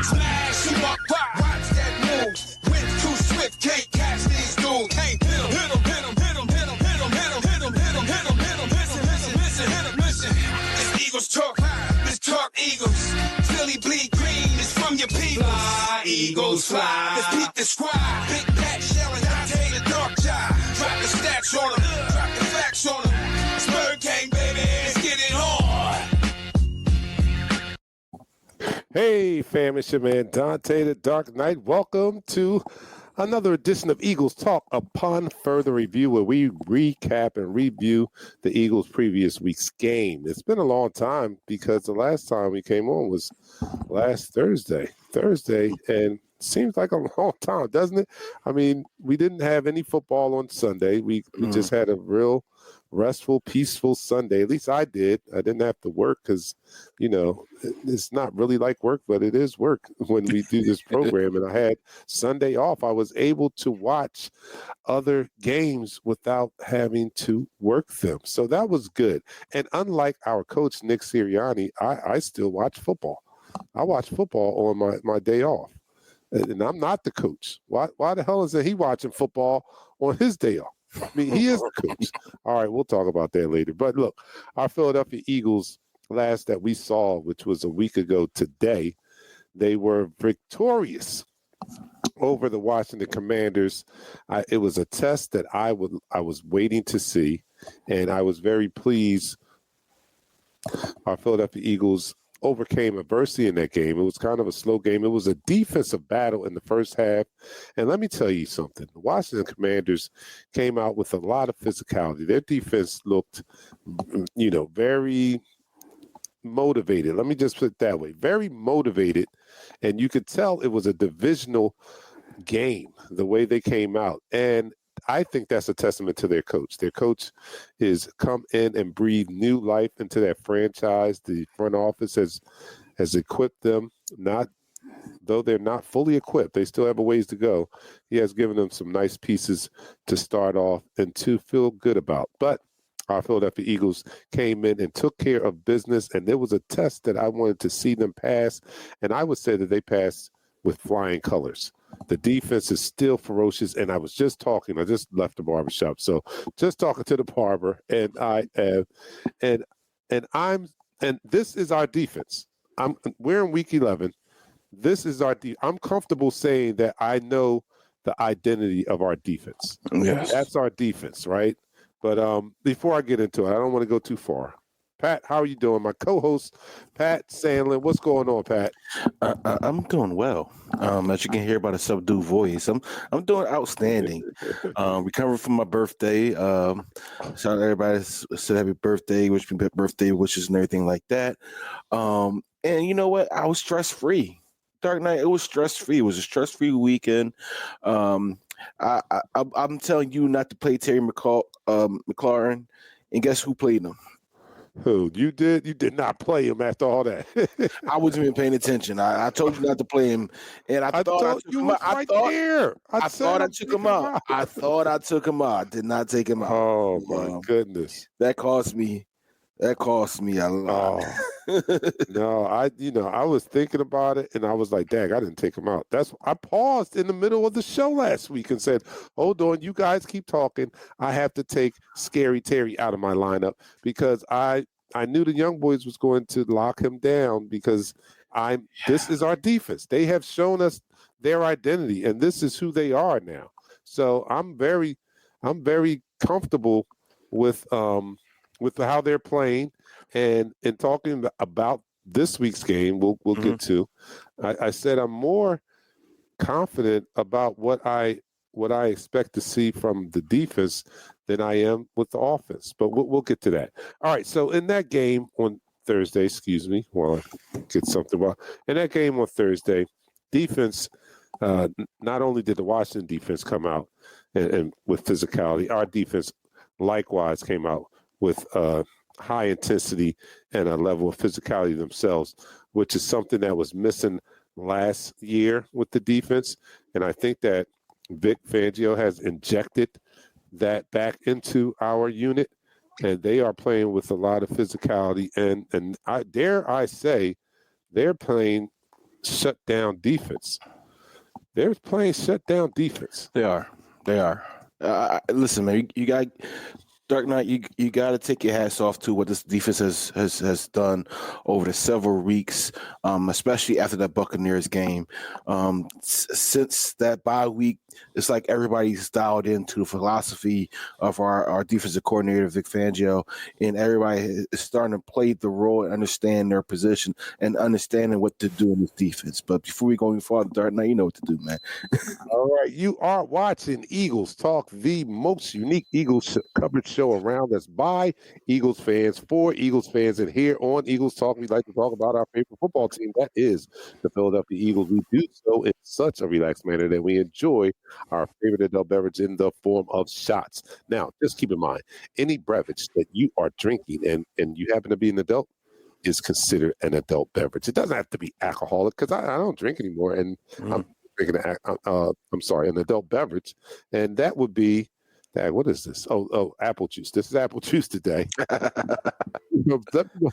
Smash him up, watch that move. Wind too swift, can't catch these dudes. Hey, hit him. Listen. This Eagles talk, let's talk Eagles. Philly bleed green, it's from your people. Fly, Eagles fly. Let's beat the squad. Big Pat shelling, Dante the dark job. Drop the stats on them, drop the facts on them. Spur gang, baby, let's get it on. Hey, fam, it's your man Dante the Dark Knight. Welcome to another edition of Eagles Talk upon further review, where we recap and review the Eagles' previous week's game. It's been a long time because the last time we came on was last Thursday, and seems like a long time, doesn't it? I mean, we didn't have any football on Sunday. We just had a real restful, peaceful Sunday. At least I did. I didn't have to work because, it's not really like work, but it is work when we do this program. And I had Sunday off. I was able to watch other games without having to work them. So that was good. And unlike our coach, Nick Sirianni, I still watch football. I watch football on my day off. And I'm not the coach. Why the hell is he watching football on his day off? I mean, he is the coach. All right, we'll talk about that later. But look, our Philadelphia Eagles, last that we saw, which was a week ago today, they were victorious over the Washington Commanders. It was a test that I was waiting to see, and I was very pleased. Our Philadelphia Eagles overcame adversity in that game. It was kind of a slow game. It was a defensive battle in the first half. And let me tell you something. The Washington Commanders came out with a lot of physicality. Their defense looked, very motivated. Let me just put it that way. Very motivated. And you could tell it was a divisional game, the way they came out. And I think that's a testament to their coach. Their coach is come in and breathe new life into that franchise. The front office has equipped them, though they're not fully equipped. They still have a ways to go. He has given them some nice pieces to start off and to feel good about. But our Philadelphia Eagles came in and took care of business, and there was a test that I wanted to see them pass, and I would say that they passed with flying colors. The defense is still ferocious, and I just left the barbershop, so just talking to the barber, and this is our defense. We're in week 11. This is our I'm comfortable saying that I know the identity of our defense. Yes. That's our defense, right? But before I get into it, I don't want to go too far. Pat, how are you doing? My co-host, Pat Sandlin. What's going on, Pat? I'm doing well. As you can hear by the subdued voice, I'm doing outstanding. Recovering from my birthday. Shout out to everybody. Said happy birthday, wish me birthday wishes and everything like that. And you know what? I was stress free. Dark Knight. It was stress free. It was a stress free weekend. I'm telling you not to play Terry McLaurin, and guess who played him? Who? You did? You did not play him after all that. I wasn't even paying attention. I told you not to play him, and I thought I took him out. I thought I took him out. I thought I took him out. I did not take him out. Oh my goodness! That cost me a lot. Oh. No, I was thinking about it, and I was like, "Dang, I didn't take him out." I paused in the middle of the show last week and said, "Hold on, you guys keep talking. I have to take Scary Terry out of my lineup because I knew the young boys was going to lock him down because this is our defense. They have shown us their identity, and this is who they are now. So I'm very comfortable with how they're playing, and talking about this week's game, we'll get to. I said I'm more confident about what I expect to see from the defense than I am with the offense, but we'll get to that. All right, so in that game on Thursday, while I get something. Well, in that game on Thursday, defense. Not only did the Washington defense come out and with physicality, our defense likewise came out with high intensity and a level of physicality themselves, which is something that was missing last year with the defense. And I think that Vic Fangio has injected that back into our unit. and they are playing with a lot of physicality. And I dare I say, they're playing shut down defense. They're playing shut down defense. They are. Listen, man, you got Dark Knight. You got to take your hats off to what this defense has done over the several weeks, especially after that Buccaneers game. Since that bye week, it's like everybody's dialed into the philosophy of our defensive coordinator Vic Fangio, and everybody is starting to play the role and understand their position and understanding what to do in this defense. But before we go any farther, Dark Knight, you know what to do, man. All right, you are watching Eagles Talk, the most unique Eagles coverage show around. That's by Eagles fans, for Eagles fans, and here on Eagles Talk, we like to talk about our favorite football team. That is the Philadelphia Eagles. We do so in such a relaxed manner that we enjoy our favorite adult beverage in the form of shots. Now, just keep in mind, any beverage that you are drinking and you happen to be an adult is considered an adult beverage. It doesn't have to be alcoholic because I don't drink anymore, and I'm drinking an adult beverage, and that would be, what is this? Oh, apple juice. This is apple juice today. Let me know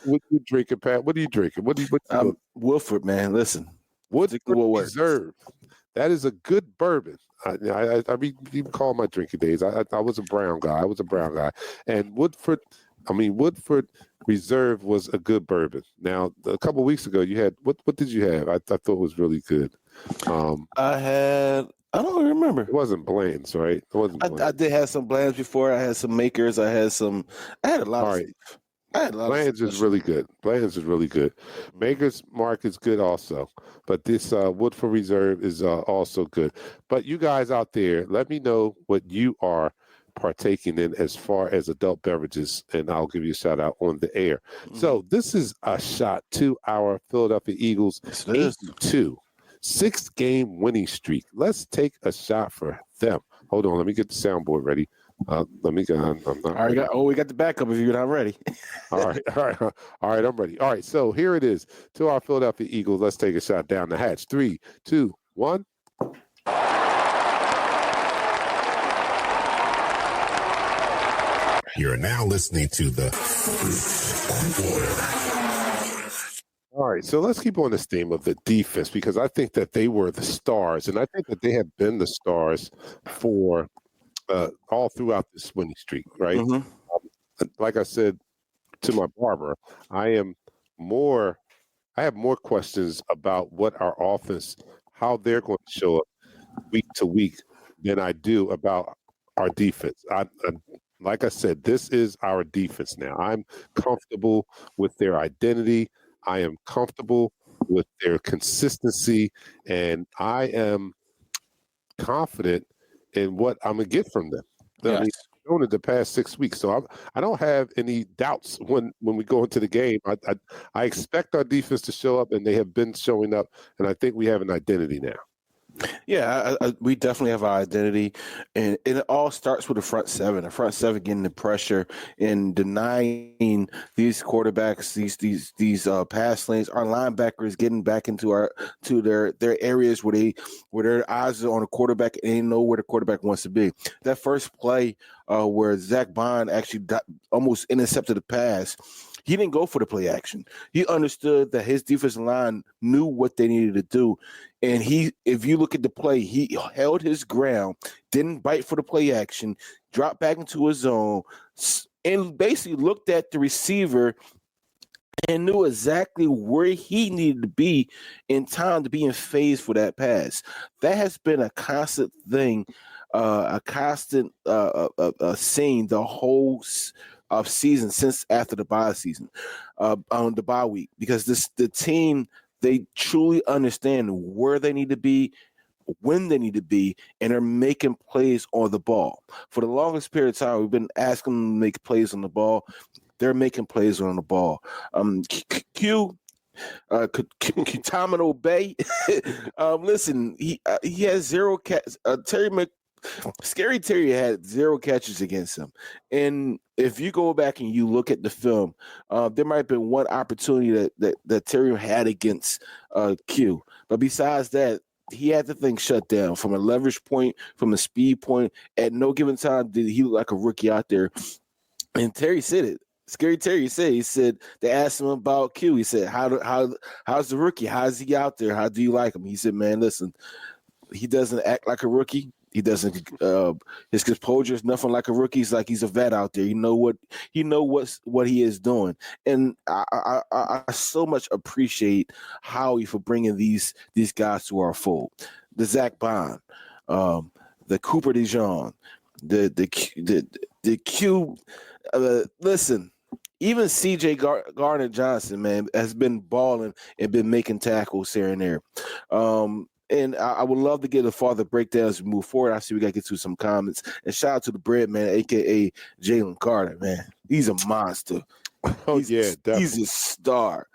what you drinking, Pat. What are you drinking? What you Woodford, man. Listen, Woodford Reserve. That is a good bourbon. I even call my drinking days. I was a brown guy. And Woodford Reserve was a good bourbon. Now, a couple of weeks ago, you had what did you have? I thought was really good. I don't remember. It wasn't Bland's, right? It wasn't. I did have some Bland's before. I had some Makers. I had a lot of stuff. Bland's is really good. Maker's Mark is good also. But this Woodford Reserve is also good. But you guys out there, let me know what you are partaking in as far as adult beverages, and I'll give you a shout out on the air. So this is a shot to our Philadelphia Eagles 8-2 6-game winning streak. Let's take a shot for them. Hold on, let me get the soundboard ready. Let me go. We got the backup if you're not ready. All right, I'm ready. All right, so here it is to our Philadelphia Eagles. Let's take a shot down the hatch. 3, 2, 1. You're now listening to the All right, so let's keep on this theme of the defense because I think that they were the stars, and I think that they have been the stars for all throughout this winning streak, right? Like I said to my barber, I have more questions about what our offense, how they're going to show up week to week than I do about our defense. Like I said, this is our defense now. I'm comfortable with their identity. I am comfortable with their consistency, and I am confident in what I'm going to get from them. Yes. I mean, shown it the past 6 weeks, so I don't have any doubts when we go into the game. I expect our defense to show up, and they have been showing up, and I think we have an identity now. Yeah, we definitely have our identity, and it all starts with the front seven. The front seven getting the pressure and denying these quarterbacks these pass lanes. Our linebackers getting back into their areas where their eyes are on a quarterback and they know where the quarterback wants to be. That first play where Zach Bond actually almost intercepted the pass. He didn't go for the play action. He understood that his defensive line knew what they needed to do. And if you look at the play, he held his ground, didn't bite for the play action, dropped back into his zone, and basically looked at the receiver and knew exactly where he needed to be in time to be in phase for that pass. That has been a constant thing, a constant scene the whole of season since after the bye season, on the bye week, because the team, they truly understand where they need to be, when they need to be, and are making plays on the ball. For the longest period of time, we've been asking them to make plays on the ball. They're making plays on the ball. Kitamino Bay, listen, he has 0 catches. Scary Terry had 0 catches against him. And if you go back and you look at the film, there might have been one opportunity that Terry had against Q. But besides that, he had the thing shut down from a leverage point, from a speed point. At no given time did he look like a rookie out there And Terry said it. Scary Terry said, he said, they asked him about Q. He said, how's the rookie? How's he out there? How do you like him? He said, man, listen, he doesn't act like a rookie. He doesn't. His composure is nothing like a rookie. He's like he's a vet out there. What he is doing, and I so much appreciate Howie for bringing these guys to our fold. The Zach Bond, the Cooper DeJean, the Q. Listen, even C.J. Gardner Johnson, man, has been balling and been making tackles here and there. And I would love to get a farther breakdown as we move forward. I see we got to get to some comments. And shout out to the bread man, a.k.a. Jalen Carter, man. He's a monster. Definitely. He's a star.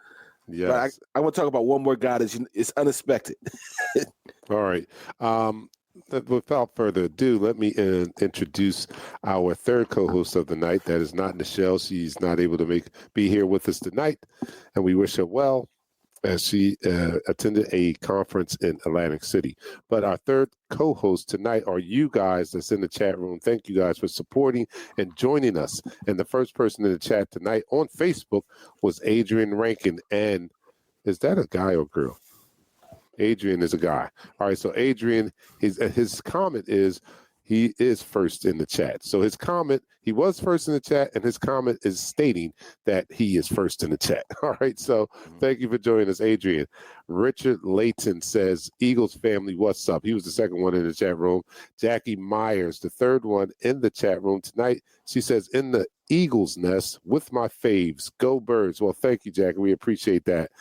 Yes. But I want to talk about one more guy that's unexpected. All right. Without further ado, let me introduce our third co-host of the night. That is not Nichelle. She's not able to be here with us tonight, and we wish her well as she attended a conference in Atlantic City. But our third co-host tonight are you guys that's in the chat room. Thank you guys for supporting and joining us. And the first person in the chat tonight on Facebook was Adrian Rankin. And is that a guy or girl? Adrian is a guy. All right, so Adrian, his comment is he is first in the chat. So his comment, he was first in the chat, and his comment is stating that he is first in the chat. All right, so thank you for joining us, Adrian. Richard Layton says, Eagles family, what's up? He was the second one in the chat room. Jackie Myers, the third one in the chat room tonight. She says, in the Eagles nest with my faves. Go Birds. Well, thank you, Jackie. We appreciate that.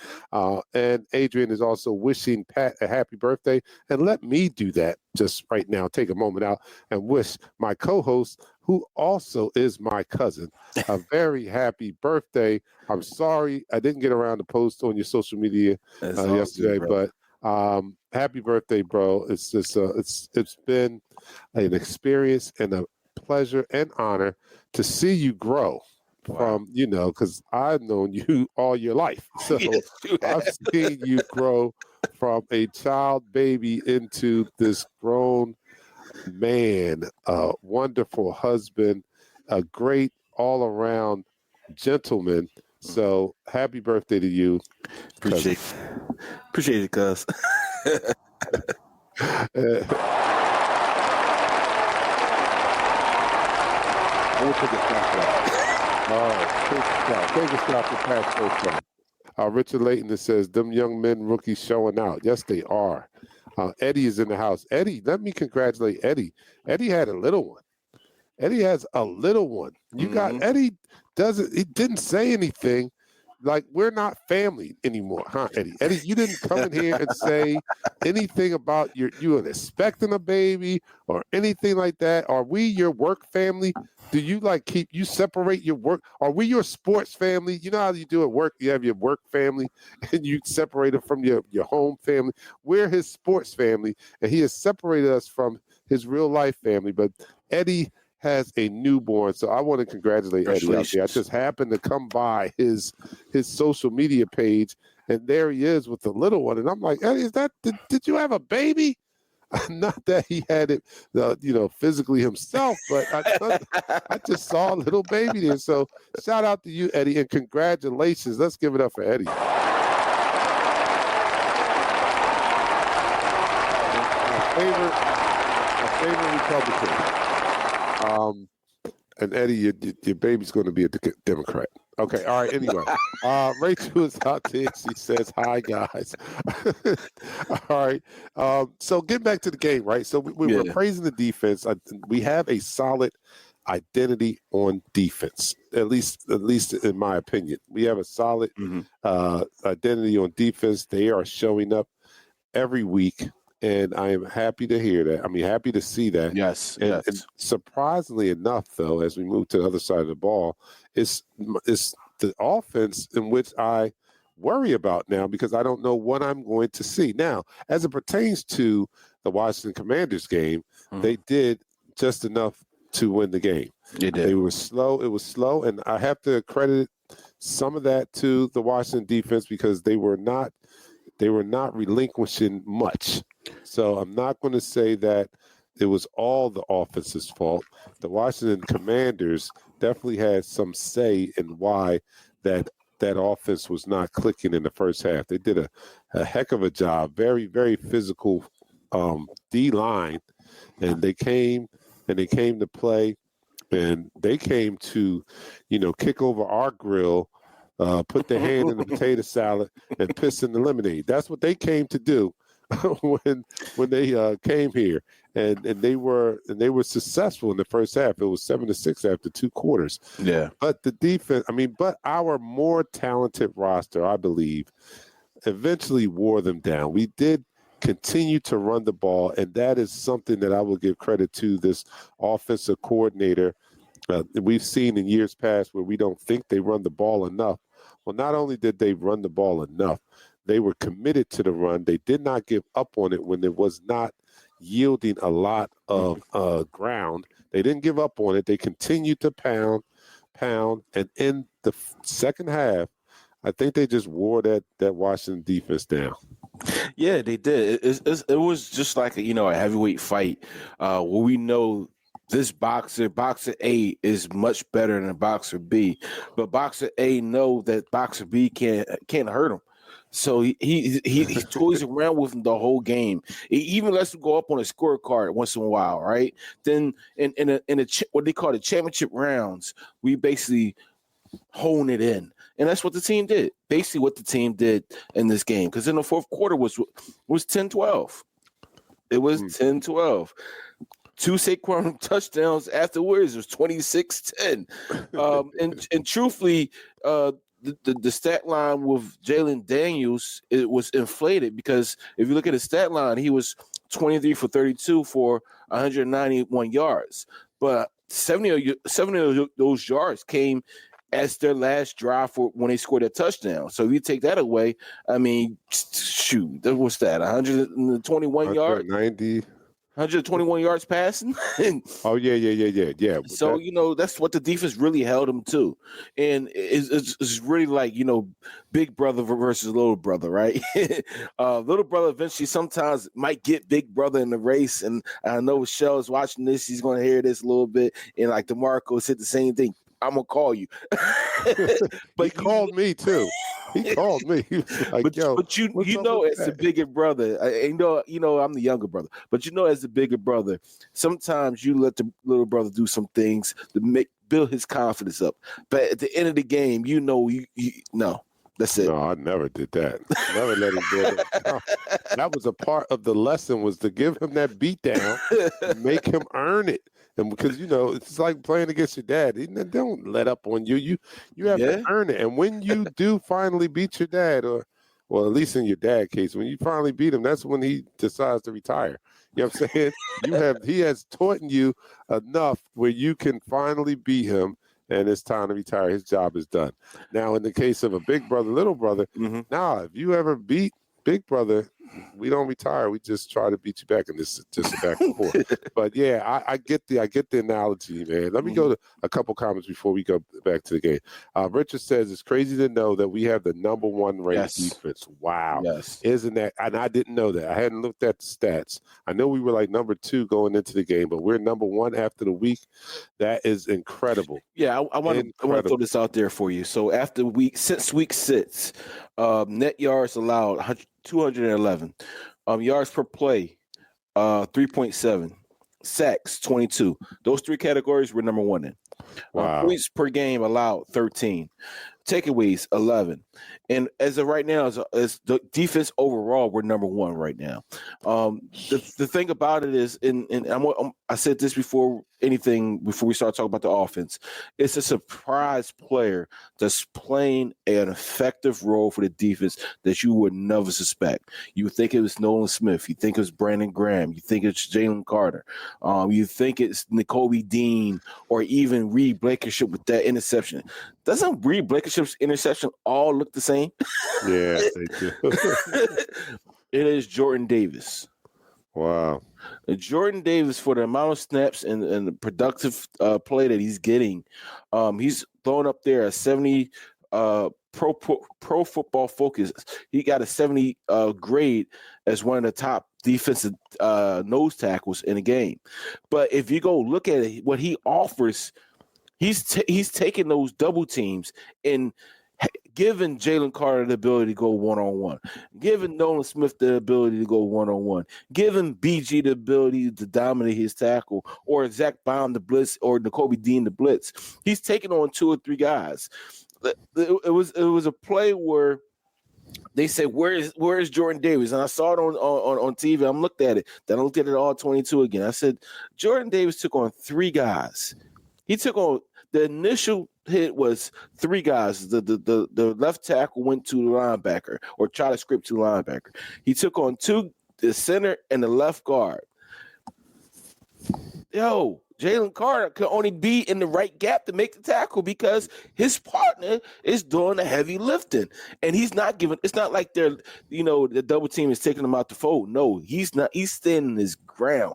And Adrian is also wishing Pat a happy birthday. And let me do that just right now. Take a moment out and wish my co-host, who also is my cousin, a very happy birthday. I'm sorry I didn't get around to post on your social media yesterday, but happy birthday, bro. It's just it's been an experience and a pleasure and honor to see you grow from, because I've known you all your life. So I've seen you grow from a child baby into this grown man, a wonderful husband, a great all-around gentleman. So happy birthday to you. Appreciate it, cuz. We'll take a stop for that. All right, take a stop for Pat's birthday. Richard Layton says, them young men rookies showing out. Yes, they are. Eddie is in the house. Eddie, let me congratulate Eddie. Eddie had a little one. Eddie has a little one. You got Eddie he didn't say anything. Like, we're not family anymore, huh, Eddie? Eddie, you didn't come in here and say anything about you were expecting a baby or anything like that. Are we your work family? Do you you separate your work? Are we your sports family? You know how you do at work? You have your work family and you separate it from your home family. We're his sports family, and he has separated us from his real life family. But Eddie has a newborn, so I want to congratulate Eddie out there. I just happened to come by his social media page, and there he is with the little one, and I'm like, Eddie, did you have a baby? Not that he had it, physically himself, but I just saw a little baby there. So shout out to you, Eddie, and congratulations. Let's give it up for Eddie. My favorite Republican. And Eddie, your baby's going to be a Democrat. Okay, all right, anyway. Rachel is out there. She says, hi, guys. All right. So getting back to the game, right? So we're praising the defense. We have a solid identity on defense, at least in my opinion. We have a solid identity on defense. They are showing up every week. And I am happy to hear that. I mean, happy to see that. Yes. And surprisingly enough, though, as we move to the other side of the ball, it's the offense in which I worry about now because I don't know what I'm going to see. Now, as it pertains to the Washington Commanders game, they did just enough to win the game. They did. They were slow. It was slow, and I have to credit some of that to the Washington defense because they were not relinquishing much. So I'm not going to say that it was all the offense's fault. The Washington Commanders definitely had some say in why that offense was not clicking in the first half. They did a heck of a job, very, very physical D line, and they came to play, and they came to, kick over our grill, put their hand in the potato salad, and piss in the lemonade. That's what they came to do when they came here, and they were successful in the first half. It was 7-6 after 2 quarters. Yeah, but the defense, but our more talented roster, I believe, eventually wore them down. We did continue to run the ball, and that is something that I will give credit to this offensive coordinator. We've seen in years past where we don't think they run the ball enough. Well, not only did they run the ball enough, they were committed to the run. They did not give up on it when it was not yielding a lot of ground. They didn't give up on it. They continued to pound, and in the second half, I think they just wore that Washington defense down. Yeah, they did. It was just like a heavyweight fight where we know this boxer A, is much better than boxer B, but boxer A know that boxer B can't hurt him. So he toys around with him the whole game. He even lets him go up on a scorecard once in a while, right? Then in what they call the championship rounds, we basically hone it in. And that's what the team did. Basically what the team did in this game. Because in the fourth quarter was 10-12. It was 10-12. 2 Saquon touchdowns afterwards. It was 26-10. And truthfully, the stat line with Jalen Daniels, it was inflated because if you look at his stat line, he was 23 for 32 for 191 yards. But 70 of those yards came as their last drive for when they scored a touchdown. So if you take that away, shoot, what's that? 121 yards? 121 yards passing. Oh, yeah. So, that's what the defense really held them to. And it's really like, big brother versus little brother, right? Little brother eventually sometimes might get big brother in the race. And I know Michelle is watching this. He's going to hear this a little bit. And like DeMarco said the same thing. I'm going to call you. But he called me too. He called me. He was like, but as that? the bigger brother, I'm the younger brother. But as the bigger brother, sometimes you let the little brother do some things to build his confidence up. But at the end of the game, no. That's it. No, I never did that. Never let him do that. That was a part of the lesson, was to give him that beat down, make him earn it. And because, it's like playing against your dad. They don't let up on you. You have to earn it. And when you do finally beat your dad, or at least in your dad's case, when you finally beat him, that's when he decides to retire. You know what I'm saying? He has taught you enough where you can finally beat him, and it's time to retire. His job is done. Now, in the case of a big brother, little brother, if you ever beat big brother, we don't retire. We just try to beat you back, and this just back and forth. But yeah, I get the analogy, man. Let me go to a couple comments before we go back to the game. Richard says it's crazy to know that we have the number 1 ranked defense. Wow, isn't that? And I didn't know that. I hadn't looked at the stats. I know we were like number 2 going into the game, but we're number 1 after the week. That is incredible. Yeah, I want to throw this out there for you. So since week 6, net yards allowed 211, yards per play 3.7, sacks 22. Those 3 categories we're number 1 in. Wow. Points per game allowed 13, takeaways 11, and as of right now, as the defense overall, we're number 1 right now. The thing about it is, I said this before we start talking about the offense, it's a surprise player that's playing an effective role for the defense that you would never suspect. You would think it was Nolan Smith. You think it was Brandon Graham. You think it's Jalen Carter. You think it's Nakobe Dean or even Reed Blankenship with that interception. Doesn't Reed Blankenship's interception all look the same? Yeah, they do. It is Jordan Davis. Wow. Jordan Davis, for the amount of snaps and the productive play that he's getting, he's throwing up there a 70 pro football focus. He got a 70 grade as one of the top defensive nose tackles in a game. But if you go look at it, what he offers, he's taking those double teams and giving Jalen Carter the ability to go one-on-one, giving Nolan Smith the ability to go one-on-one, giving BG the ability to dominate his tackle, or Zach Baum the blitz, or N'Kobe Dean the blitz. He's taking on 2 or 3 guys. It was a play where they said, where is Jordan Davis? And I saw it on TV. I looked at it. Then I looked at it all 22 again. I said, Jordan Davis took on 3 guys. He took on the initial hit was 3 guys. The left tackle went to the linebacker, or tried to script to the linebacker. He took on 2, the center and the left guard. Jalen Carter could only be in the right gap to make the tackle because his partner is doing the heavy lifting, and he's not giving. It's not like they're, the double team is taking him out the fold. No, he's not. He's standing his ground.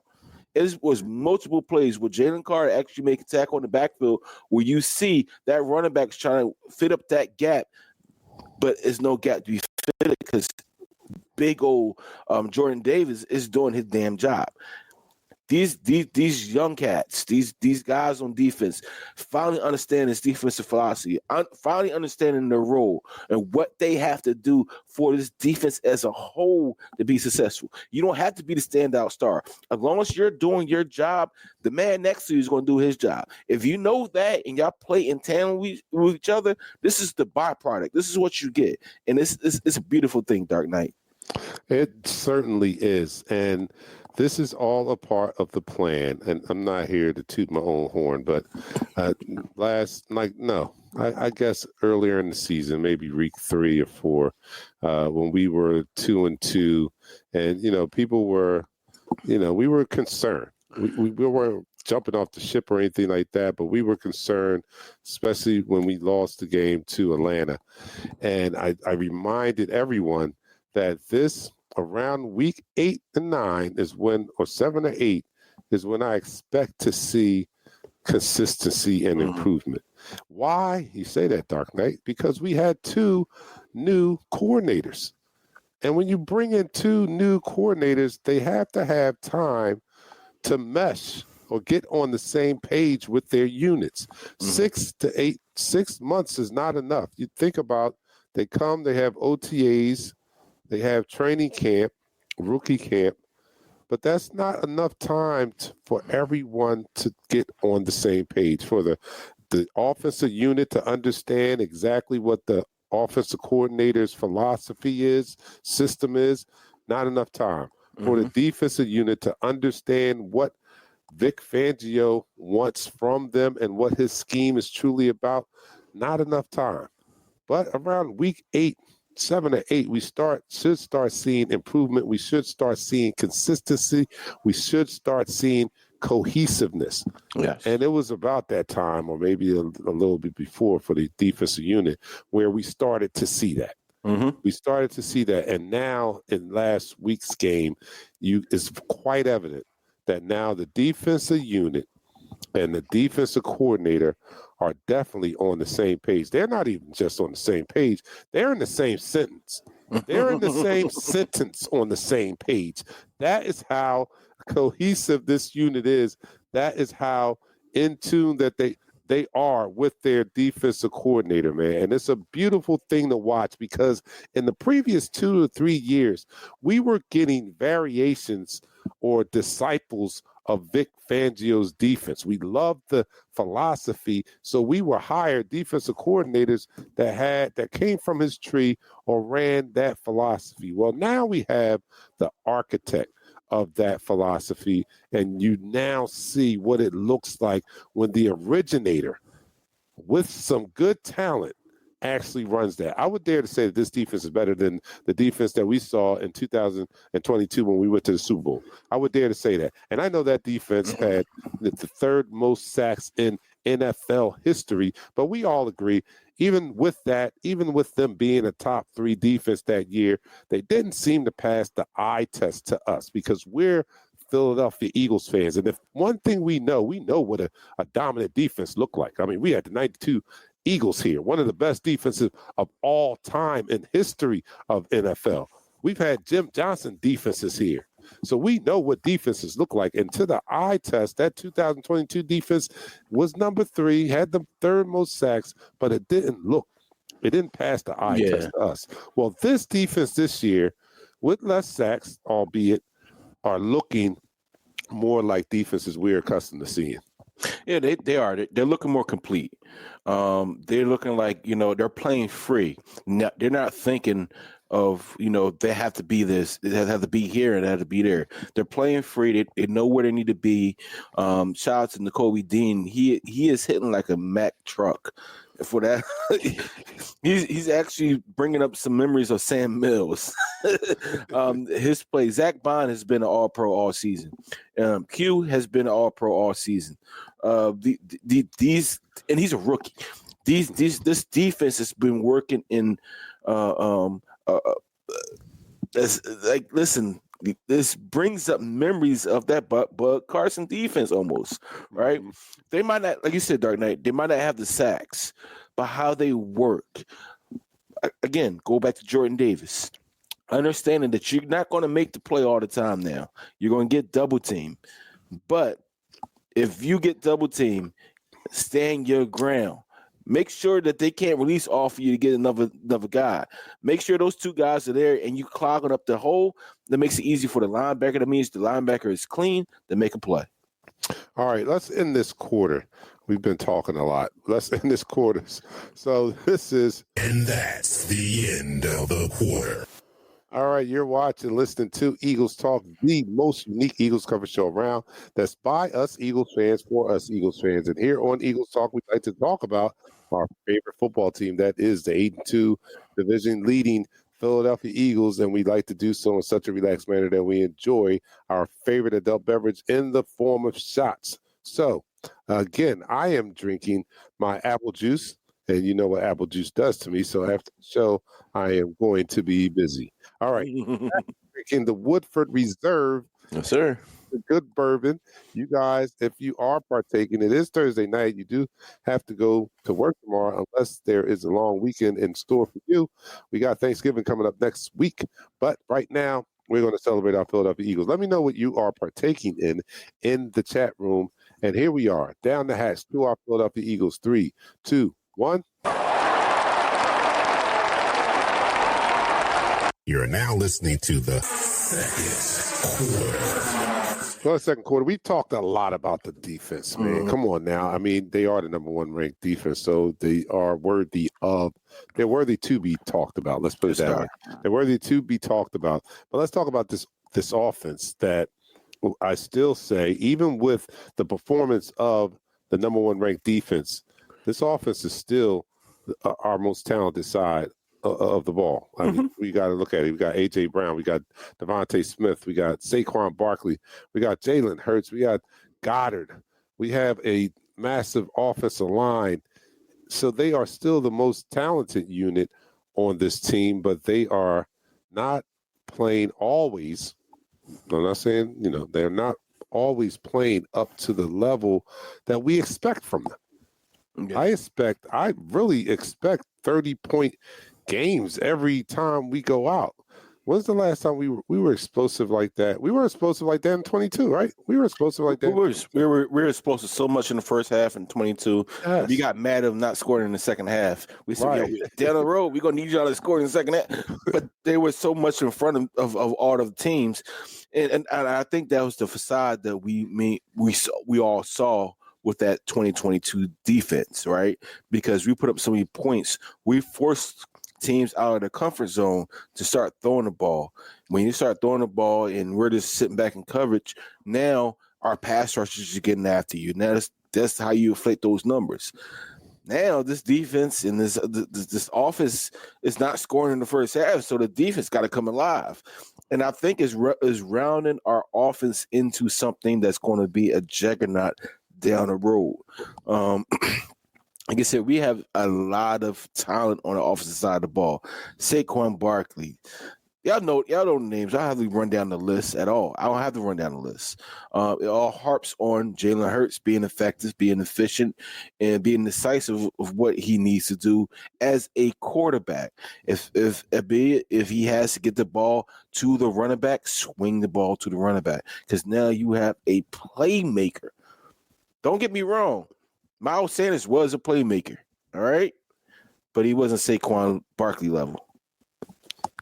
It was multiple plays where Jalen Carter actually make a tackle in the backfield where you see that running back's trying to fit up that gap, but there's no gap to be fitted because big old Jordan Davis is doing his damn job. These young cats, these guys on defense, finally understand this defensive philosophy, finally understanding their role and what they have to do for this defense as a whole to be successful. You don't have to be the standout star. As long as you're doing your job, the man next to you is going to do his job. If you know that and y'all play in tandem with each other, this is the byproduct. This is what you get. And it's a beautiful thing, Dark Knight. It certainly is. And this is all a part of the plan, and I'm not here to toot my own horn, but I guess earlier in the season, maybe week 3 or 4, when we were 2-2, and people were, we were concerned. We weren't jumping off the ship or anything like that, but we were concerned, especially when we lost the game to Atlanta. And I reminded everyone that this around week 8 and 9 is when, or 7 or 8 is when I expect to see consistency and improvement. Why? You say that, Dark Knight? Because we had 2 new coordinators. And when you bring in 2 new coordinators, they have to have time to mesh or get on the same page with their units. 6 months is not enough. You think about, they come, they have OTAs, they have training camp, rookie camp, but that's not enough time for everyone to get on the same page, for the offensive unit to understand exactly what the offensive coordinator's philosophy is, system is. Not enough time. For the defensive unit to understand what Vic Fangio wants from them and what his scheme is truly about. Not enough time. But around week 8, 7 or 8, we should start seeing improvement. We should start seeing consistency. We should start seeing cohesiveness. Yes. And it was about that time, or maybe a little bit before, for the defensive unit, where we started to see that. We started to see that. And now in last week's game, it's quite evident that now the defensive unit and the defensive coordinator are definitely on the same page. They're not even just on the same page. They're in the same sentence. They're in the same sentence on the same page. That is how cohesive this unit is. That is how in tune that they are with their defensive coordinator, man. And it's a beautiful thing to watch, because in the previous 2 to 3 years, we were getting variations or disciples of Vic Fangio's defense. We loved the philosophy, so we were hired defensive coordinators that came from his tree or ran that philosophy. Well, now we have the architect of that philosophy, and you now see what it looks like when the originator, with some good talent, actually runs that. I would dare to say that this defense is better than the defense that we saw in 2022 when we went to the Super Bowl. I would dare to say that. And I know that defense had the 3rd most sacks in NFL history, but we all agree, even with that, even with them being a top 3 defense that year, they didn't seem to pass the eye test to us, because we're Philadelphia Eagles fans. And if one thing we know what a dominant defense looked like. I mean, we had the 92 Eagles here, one of the best defenses of all time in history of NFL. We've had Jim Johnson defenses here. So we know what defenses look like. And to the eye test, that 2022 defense was number 3, had the 3rd most sacks, but it didn't pass the eye test to us. Well, this defense this year, with less sacks, albeit, are looking more like defenses we're accustomed to seeing. Yeah, they are. They're looking more complete. They're looking like, they're playing free. They're not thinking of, they have to be this, they have to be here and they have to be there. They're playing free. They know where they need to be. Shout out to N'Kobe Dean. He is hitting like a Mack truck. For that, he's actually bringing up some memories of Sam Mills. His play. Zach Bond has been an All-Pro all season. Q has been an All-Pro all season. These, and he's a rookie. This defense has been working in. Listen. This brings up memories of that Bud Carson defense almost, right? Mm-hmm. They might not, like you said, Dark Knight, they might not have the sacks, but how they work. Again, go back to Jordan Davis. Understanding that you're not going to make the play all the time now. You're going to get double teamed. But if you get double teamed, stand your ground. Make sure that they can't release off of you to get another guy. Make sure those 2 guys are there and you clogging up the hole. That makes it easy for the linebacker. That means the linebacker is clean to make a play. All right, let's end this quarter. We've been talking a lot. Let's end this quarter. So this is... And that's the end of the quarter. All right, you're watching, listening to Eagles Talk, the most unique Eagles coverage show around. That's by us Eagles fans, for us Eagles fans. And here on Eagles Talk, we like to talk about our favorite football team. That is the 8-2 division leading Philadelphia Eagles. And we like to do so in such a relaxed manner that we enjoy our favorite adult beverage in the form of shots. So, again, I am drinking my apple juice. And you know what apple juice does to me. So after the show, I am going to be busy. All right. Drinking the Woodford Reserve. Yes, sir. The good bourbon. You guys, if you are partaking, it is Thursday night. You do have to go to work tomorrow unless there is a long weekend in store for you. We got Thanksgiving coming up next week. But right now, we're going to celebrate our Philadelphia Eagles. Let me know what you are partaking in the chat room. And here we are, down the hatch to our Philadelphia Eagles. 3, 2, 1. You're now listening to the second quarter. Well, the second quarter, we talked a lot about the defense, man. Mm-hmm. Come on now. I mean, they are the number 1 ranked defense, so they are they're worthy to be talked about. Let's put it that way. They're worthy to be talked about. But let's talk about this offense that I still say, even with the performance of the number 1 ranked defense, this offense is still our most talented side of the ball. I mean, we got to look at it. We got A.J. Brown. We got Devontae Smith. We got Saquon Barkley. We got Jalen Hurts. We got Goddard. We have a massive offensive line. So they are still the most talented unit on this team, but they are not playing always. I'm not saying, they're not always playing up to the level that we expect from them. Okay. I really expect 30-point games every time we go out. When's the last time we were explosive like that? We were explosive like that in 22, right? We were explosive like that. We were explosive so much in the first half in 22. Yes. We got mad of not scoring in the second half. We said, right. Down the road, we're going to need y'all to score in the second half. But they were so much in front of all of the teams. And I think that was the facade that we all saw with that 2022 defense, right? Because we put up so many points. We forced teams out of their comfort zone to start throwing the ball. When you start throwing the ball and we're just sitting back in coverage, now our pass rushers are getting after you. Now that's how you inflate those numbers. Now this defense and this offense is not scoring in the first half, so the defense got to come alive. And I think is rounding our offense into something that's going to be a juggernaut down the road. Like I said, we have a lot of talent on the offensive side of the ball. Saquon Barkley, Y'all know the names. I don't have to run down the list at all. I don't have to run down the list. It all harps on Jalen Hurts being effective, being efficient, and being decisive of what he needs to do as a quarterback. If he has to get the ball to the running back, swing the ball to the running back, because now you have a playmaker. Don't get me wrong. Miles Sanders was a playmaker, all right, but he wasn't Saquon Barkley level.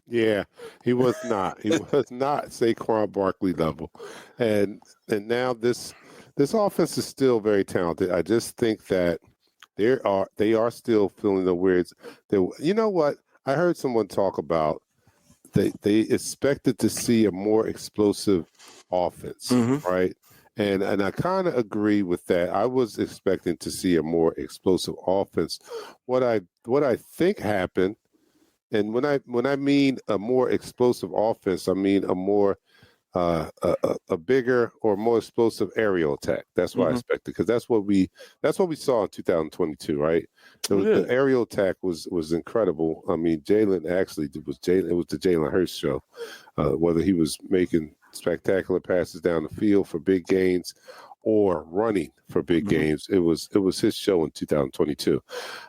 Yeah, he was not. He was not Saquon Barkley level, and now this offense is still very talented. I just think that they are still feeling the weirds. You know what? I heard someone talk about they expected to see a more explosive offense, right? And I kind of agree with that. I was expecting to see a more explosive offense. What I think happened. And when I mean a more explosive offense, I mean a more a bigger or more explosive aerial attack. That's what I expected, because that's what we saw in 2022, right? The aerial attack was incredible. I mean, Jalen actually it was the Jalen Hurts show. Whether he was making spectacular passes down the field for big gains or running for big games, it was his show in 2022.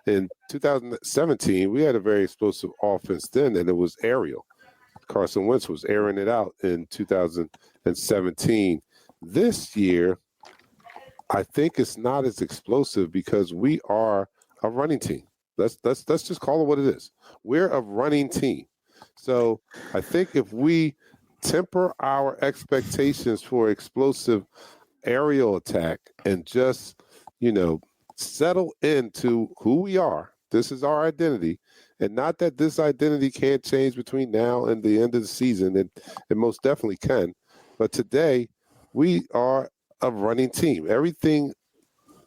In 2017, we had a very explosive offense then, and it was aerial. Carson Wentz was airing it out in 2017. This year, I think it's not as explosive because we are a running team. Let's just call it what it is. We're a running team. So I think if we temper our expectations for explosive aerial attack and just, settle into who we are. This is our identity. And not that this identity can't change between now and the end of the season. And it most definitely can. But today, we are a running team. Everything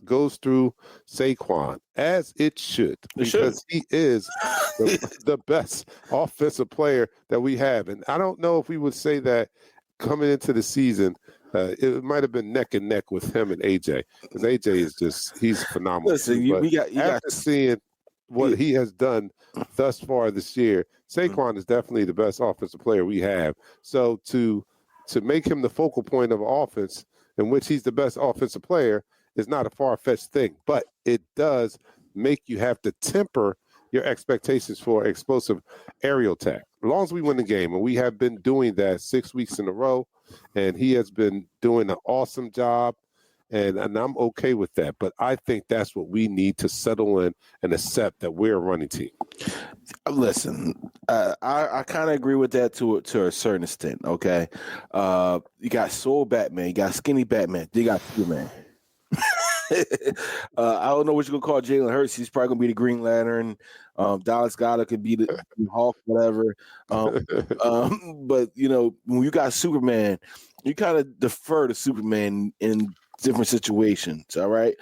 goes through Saquon, as it should, because he is the best offensive player that we have. And I don't know if we would say that coming into the season. It might have been neck and neck with him and AJ, because AJ is he's phenomenal. Listen, after seeing what he has done thus far this year, Saquon is definitely the best offensive player we have. So to make him the focal point of an offense in which he's the best offensive player is not a far-fetched thing, but it does make you have to temper your expectations for explosive aerial attack. As long as we win the game, and we have been doing that 6 weeks in a row, and he has been doing an awesome job, and I'm okay with that. But I think that's what we need to settle in and accept, that we're a running team. Listen, I kind of agree with that to a certain extent, okay? You got Soul Batman, you got Skinny Batman, you got Superman. I don't know what you're gonna call Jalen Hurts. He's probably gonna be the Green Lantern. Dallas Goddard could be the Hulk, whatever. But when you got Superman, you kind of defer to Superman in different situations. All right.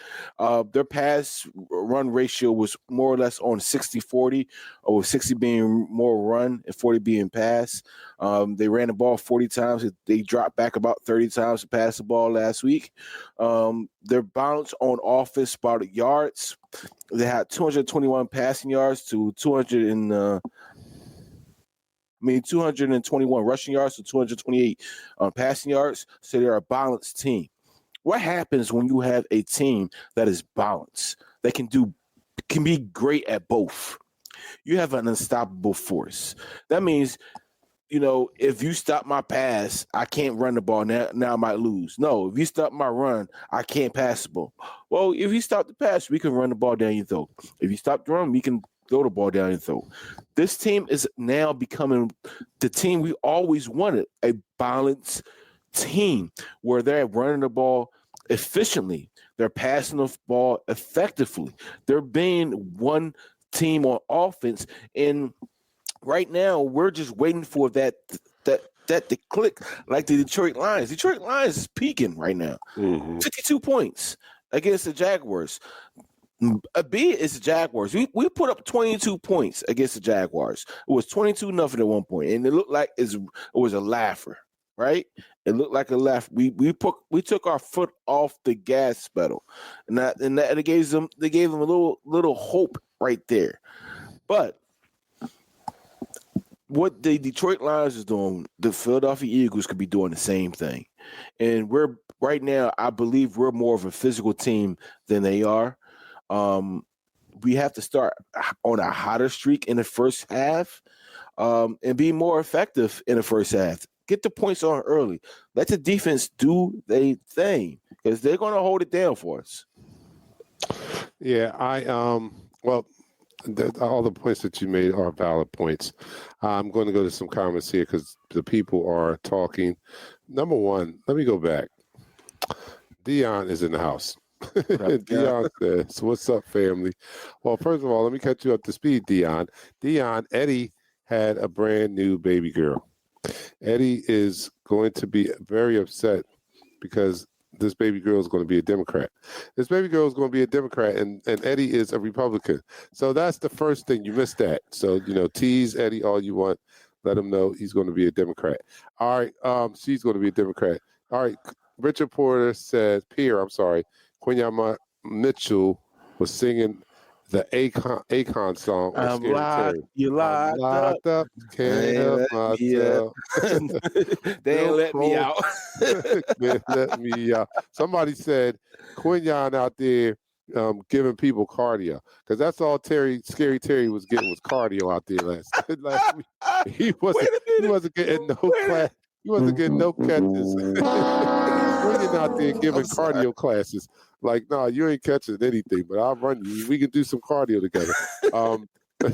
Their pass run ratio was more or less on 60-40, or 60 being more run and 40 being pass. They ran the ball 40 times. They dropped back about 30 times to pass the ball last week. Their balance on offense spotted yards. They had 221 passing yards to 221 rushing yards to 228 passing yards. So they're a balanced team. What happens when you have a team that is balanced, that can be great at both? You have an unstoppable force. That means, if you stop my pass, I can't run the ball. Now I might lose. No, if you stop my run, I can't pass the ball. Well, if you stop the pass, we can run the ball down your throat. If you stop the run, we can throw the ball down your throat. This team is now becoming the team we always wanted, a balanced team where they're running the ball efficiently. They're passing the ball effectively. They're being one team on offense. And right now, we're just waiting for that to click, like the Detroit Lions. Detroit Lions is peaking right now. 52 points against the Jaguars. It's the Jaguars. We put up 22 points against the Jaguars. It was 22-0 at one point, and it looked like it was a laugher, right? It looked like a laugh. We took our foot off the gas pedal, and that gave them a little hope right there. But what the Detroit Lions is doing, the Philadelphia Eagles could be doing the same thing. And we're right now, I believe we're more of a physical team than they are. We have to start on a hotter streak in the first half, and be more effective in the first half. Get the points on early. Let the defense do their thing because they're going to hold it down for us. Yeah, well, all the points that you made are valid points. I'm going to go to some comments here because the people are talking. Number one, let me go back. Dion is in the house. Dion says, "What's up, family?" Well, first of all, let me catch you up to speed, Dion. Dion, Eddie had a brand new baby girl. Eddie is going to be very upset because this baby girl is going to be a Democrat. This baby girl is going to be a Democrat, and Eddie is a Republican. So that's the first thing. You missed that. So, tease Eddie all you want. Let him know he's going to be a Democrat. All right, she's going to be a Democrat. All right, Richard Porter says, Quinyon Mitchell was singing the Akon song on Scary Terry. I'm locked up. Can't help myself. They ain't let me out. They let me out. Somebody said Quinyon out there giving people cardio because that's all Scary Terry was getting was cardio out there last week. He wasn't getting no class. He wasn't getting no catches. Quinyon out there giving cardio classes. Like, no, you ain't catching anything, but I'll run you. We can do some cardio together.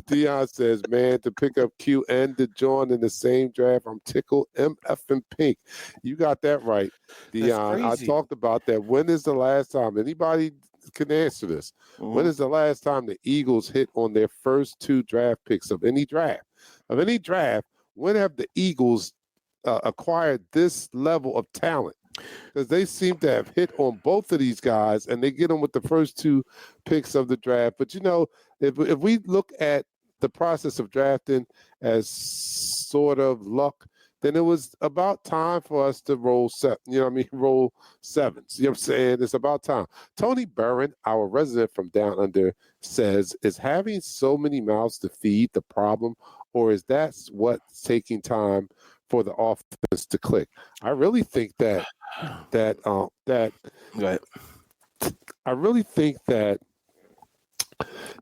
Dion says, man, to pick up Q and DeJohn in the same draft, I'm tickled MF and pink. You got that right, Dion. I talked about that. When is the last time? Anybody can answer this. Mm-hmm. When is the last time the Eagles hit on their first 2 draft picks of any draft? When have the Eagles acquired this level of talent? Because they seem to have hit on both of these guys, and they get them with the first 2 picks of the draft. But, if we look at the process of drafting as sort of luck, then it was about time for us to roll roll sevens. You know what I'm saying? It's about time. Tony Barron, our resident from Down Under, says, is having so many mouths to feed the problem, or is that what's taking time for the offense to click? I really think that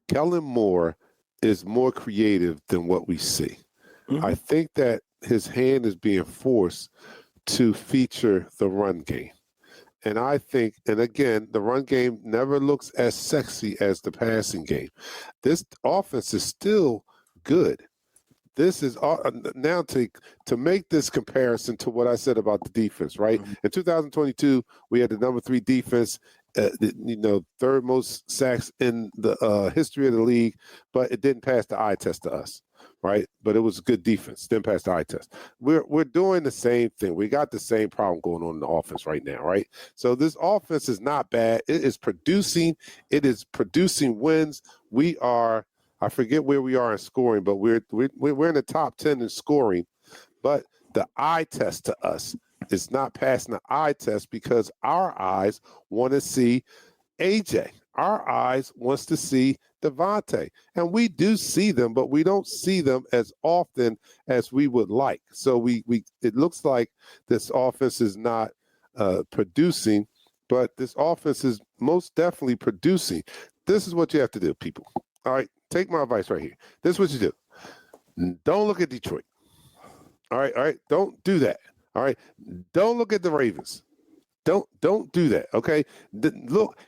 Kellen Moore is more creative than what we see. Mm-hmm. I think that his hand is being forced to feature the run game. And I think, and again, the run game never looks as sexy as the passing game. This offense is still good. This is now to make this comparison to what I said about the defense, right? Mm-hmm. In 2022, we had the number 3 defense, third most sacks in the history of the league, but it didn't pass the eye test to us, right? But it was a good defense, didn't pass the eye test. We're doing the same thing. We got the same problem going on in the offense right now, right? So this offense is not bad. It is producing wins. We are. I forget where we are in scoring, but we're in the top 10 in scoring. But the eye test to us is not passing the eye test because our eyes want to see AJ. Our eyes wants to see Devontae. And we do see them, but we don't see them as often as we would like. So it looks like this offense is not producing, but this offense is most definitely producing. This is what you have to do, people. All right. Take my advice right here. This is what you do. Don't look at Detroit. All right. Don't do that. All right. Don't look at the Ravens. Don't do that. Okay.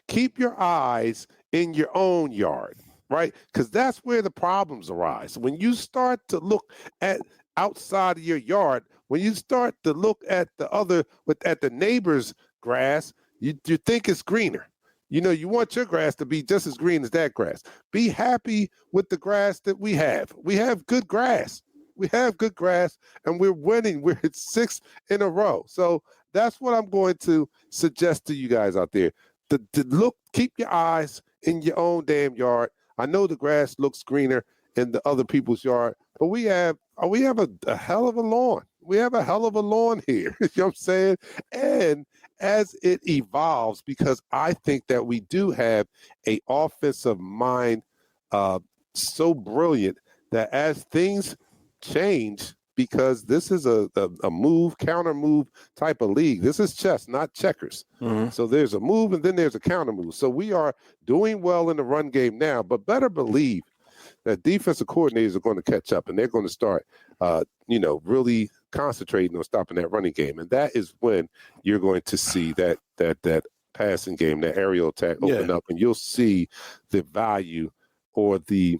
Keep your eyes in your own yard, right? Because that's where the problems arise. When you start to look at outside of your yard, when you start to look at at the neighbor's grass, you think it's greener. You want your grass to be just as green as that grass. Be happy with the grass that we have. We have good grass. And we're winning. We're at 6 in a row. So that's what I'm going to suggest to you guys out there. Keep your eyes in your own damn yard. I know the grass looks greener in the other people's yard, but we have a hell of a lawn. We have a hell of a lawn here. You know what I'm saying? And as it evolves, because I think that we do have a offensive mind so brilliant that as things change because this is a move, counter move type of league. This is chess, not checkers. Mm-hmm. So there's a move and then there's a counter move. So we are doing well in the run game now, but better believe that defensive coordinators are going to catch up and they're going to start, really concentrating on stopping that running game. And that is when you're going to see that passing game, that aerial attack open up, and you'll see the value or the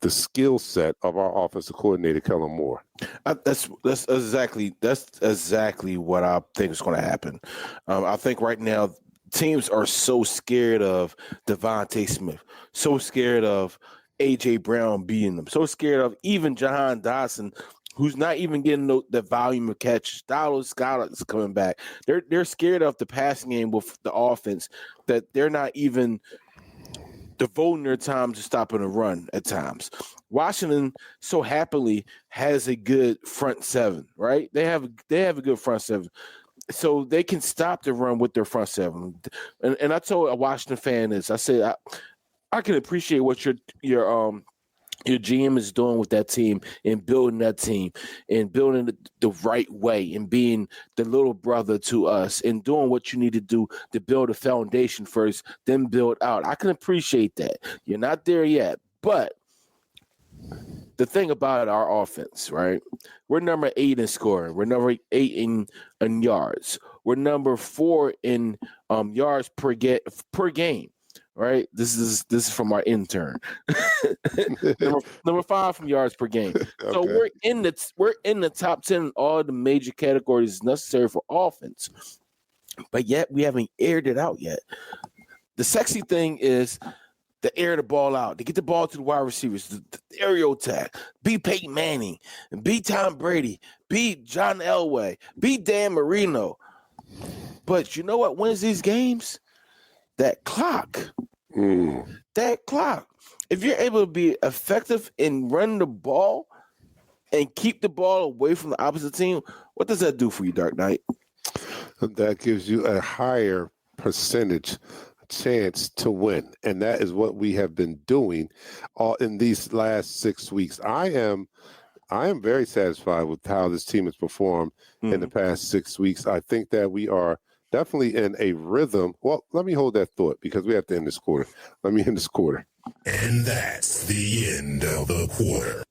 skill set of our offensive coordinator, Kellen Moore. That's exactly what I think is going to happen. I think right now teams are so scared of Devontae Smith, so scared of A.J. Brown beating them, so scared of even Jahan Dotson, who's not even getting the volume of catches. Dallas Scott is coming back. They're scared of the passing game with the offense that they're not even devoting their time to stopping a run at times. Washington so happily has a good front seven, right? They have a good front seven. So they can stop the run with their front seven. And I told a Washington fan this. I said I can appreciate what your GM is doing with that team and building that team and building it the right way and being the little brother to us and doing what you need to do to build a foundation first, then build out. I can appreciate that. You're not there yet, but the thing about our offense, right? We're number 8 in scoring. We're number 8 in yards. We're number 4 in yards per game. Right, this is from our intern. number 5 from yards per game. Okay. So we're in the top 10 in all the major categories necessary for offense, but yet we haven't aired it out yet. The sexy thing is to air the ball out, to get the ball to the wide receivers, the aerial attack, be Peyton Manning, be Tom Brady, be John Elway, be Dan Marino. But you know what wins these games? That clock. That clock. If you're able to be effective in running the ball and keep the ball away from the opposite team, what does that do for you, Dark Knight? That gives you a higher percentage chance to win. And that is what we have been doing in these last 6 weeks. I am very satisfied with how this team has performed in the past 6 weeks. I think that we are definitely in a rhythm. Well, let me hold that thought because we have to end this quarter. Let me end this quarter. And that's the end of the quarter.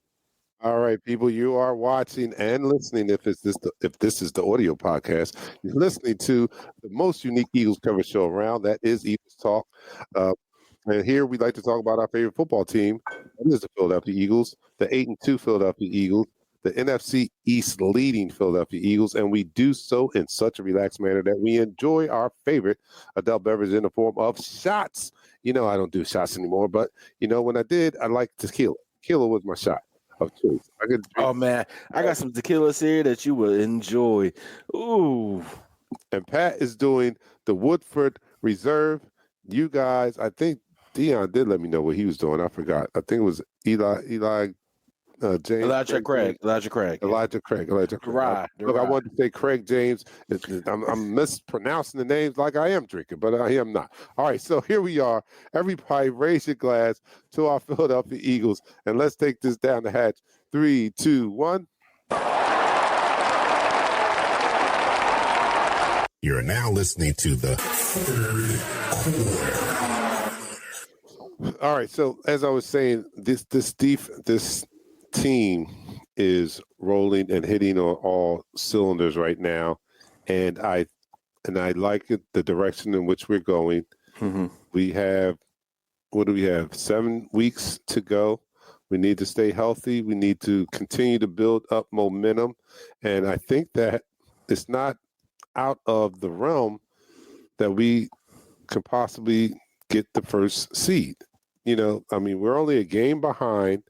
All right, people, you are watching and listening. If this is the audio podcast, you're listening to the most unique Eagles coverage show around. That is Eagles Talk. And here we like to talk about our favorite football team. That is the Philadelphia Eagles, the 8-2 Philadelphia Eagles, the NFC East leading Philadelphia Eagles, and we do so in such a relaxed manner that we enjoy our favorite adult beverage in the form of shots. I don't do shots anymore, but, when I did, I liked tequila. Tequila was my shot of choice. Oh, man, I got some tequilas here that you will enjoy. Ooh. And Pat is doing the Woodford Reserve. You guys, I think Dion did let me know what he was doing. I forgot. I think it was Eli James. Elijah Craig. Right. Look, I wanted to say Craig James. I'm mispronouncing the names like I am drinking, but I am not. All right, so here we are. Everybody raise your glass to our Philadelphia Eagles, and let's take this down the hatch. 3, 2, 1. You're now listening to the third quarter. All right, so as I was saying, this team is rolling and hitting on all cylinders right now, and I like it, the direction in which we're going. We have 7 weeks to go. We need to stay healthy. We need to continue to build up momentum, and I think that it's not out of the realm that we could possibly get the first seed. We're only a game behind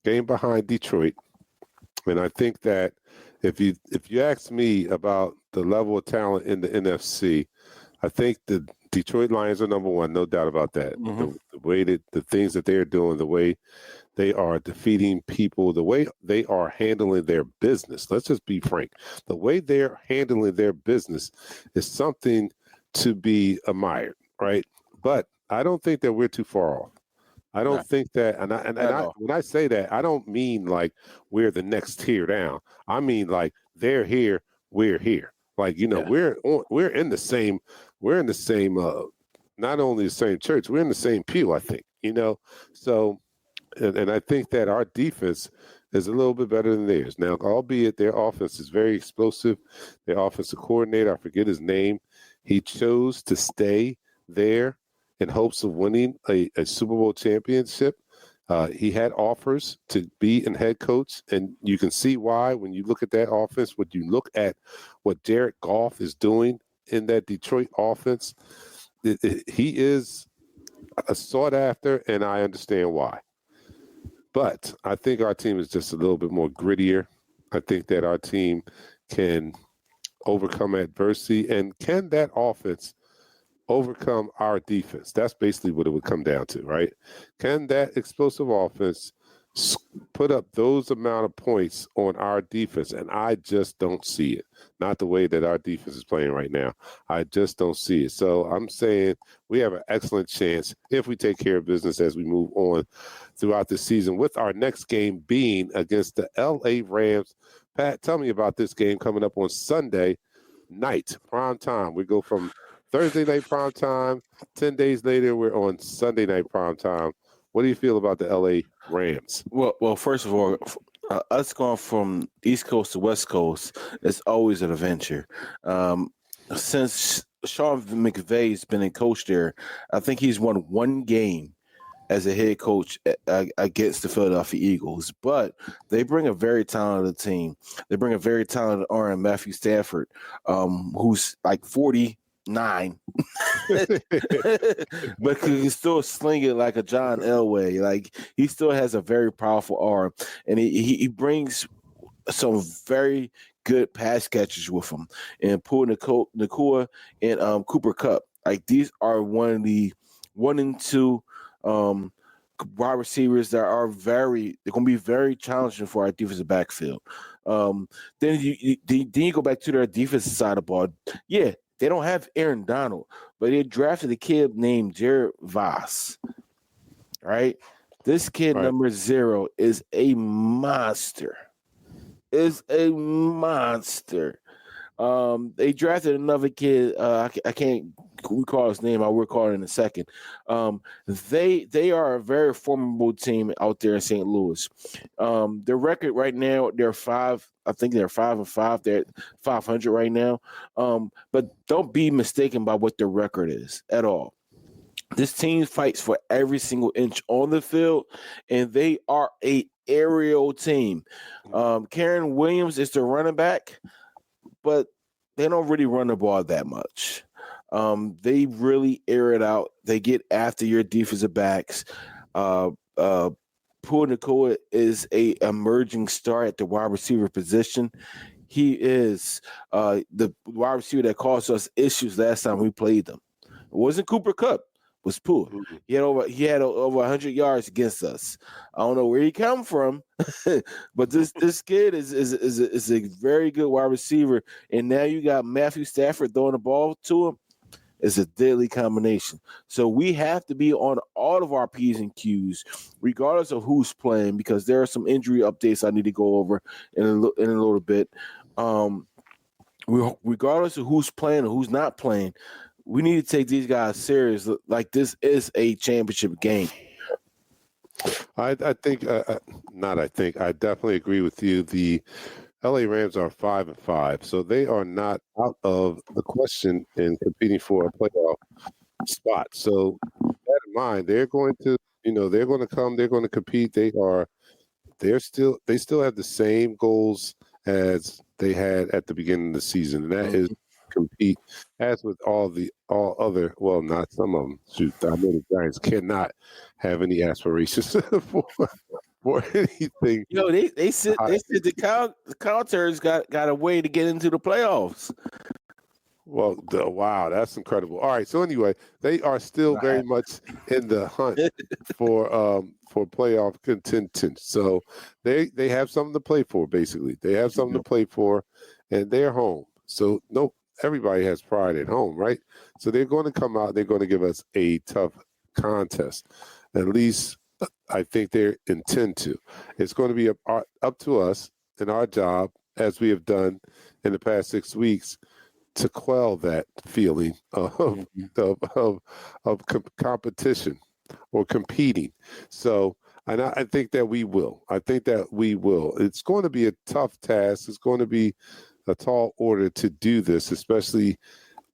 Detroit. And I think that if you ask me about the level of talent in the NFC, I think the Detroit Lions are number 1, no doubt about that. The way that the things that they're doing, the way they are defeating people, the way they are handling their business. Let's just be frank. The way they're handling their business is something to be admired, right? But I don't think that we're too far off. I don't Nah, think that, at all. when I say that, I don't mean like we're the next tier down. I mean like they're here, we're here. Like Yeah. we're in the same, we're in the same. Not only the same church, we're in the same pew. I think so. And I think that our defense is a little bit better than theirs. Now, albeit their offense is very explosive, their offensive coordinator, I forget his name, he chose to stay there in hopes of winning a Super Bowl championship. He had offers to be in head coach, and you can see why when you look at that offense, when you look at what Jared Goff is doing in that Detroit offense, he is sought after, and I understand why. But I think our team is just a little bit more grittier. I think that our team can overcome adversity. And can that offense overcome our defense? That's basically what it would come down to, right? Can that explosive offense put up those amount of points on our defense? And I just don't see it. Not the way that our defense is playing right now. I just don't see it. So I'm saying we have an excellent chance if we take care of business as we move on throughout the season, with our next game being against the LA Rams. Pat, tell me about this game coming up on Sunday night, prime time. We go from Thursday night prime time. 10 days later, we're on Sunday night prime time. What do you feel about the LA Rams? Well, first of all, us going from East Coast to West Coast is always an adventure. Since Sean McVay's been a coach there, I think he's won one game as a head coach against the Philadelphia Eagles. But they bring a very talented team. They bring a very talented RM, Matthew Stafford, who's like 49. But he can still sling it like a John Elway. Like, he still has a very powerful arm, and he brings some very good pass catchers with him, and Puka Nacua and Cooper Kupp. Like, these are one of the 1 and 2 wide receivers that are they're going to be very challenging for our defensive backfield. Then you go back to their defensive side of the ball. Yeah, they don't have Aaron Donald, but they drafted a kid named Jared Voss. Right? This kid, Right. number 0, is a monster. Is a monster. They drafted another kid. I can't recall his name. I will recall it in a second. They are a very formidable team out there in St. Louis. Their record right now, they're 5. I think they're 5-5. They're 500 right now. But don't be mistaken by what their record is at all. This team fights for every single inch on the field, and they are a aerial team. Karen Williams is the running back, but they don't really run the ball that much. They really air it out. They get after your defensive backs. Puka Nacua is a emerging star at the wide receiver position. He is the wide receiver that caused us issues last time we played them. It wasn't Cooper Kupp. Was Puka. He had over 100 yards against us. I don't know where he come from, but this kid is a very good wide receiver. And now you got Matthew Stafford throwing the ball to him. It's a deadly combination. So we have to be on all of our P's and Q's, regardless of who's playing, because there are some injury updates I need to go over in a little bit. Regardless of who's playing or who's not playing, we need to take these guys serious. Like, this is a championship game. I definitely agree with you. The LA Rams are 5-5, so they are not out of the question in competing for a playoff spot. So, that in mind, they're going to come, they're going to compete. They still have the same goals as they had at the beginning of the season, and that is compete, as with all other, well, not some of them. Shoot, I know the Giants cannot have any aspirations for anything. They said the Counters got a way to get into the playoffs. Well, wow, that's incredible. All right, so anyway, they are still very much in the hunt for playoff contention. So they have something to play for. Basically, they have something to play for, and they're home. So everybody has pride at home, right? So they're going to come out. They're going to give us a tough contest. At least I think they intend to. It's going to be up to us in our job, as we have done in the past 6 weeks, to quell that feeling of competition or competing. So, and I think that we will. I think that we will. It's going to be a tough task. It's going to be a tall order to do this, especially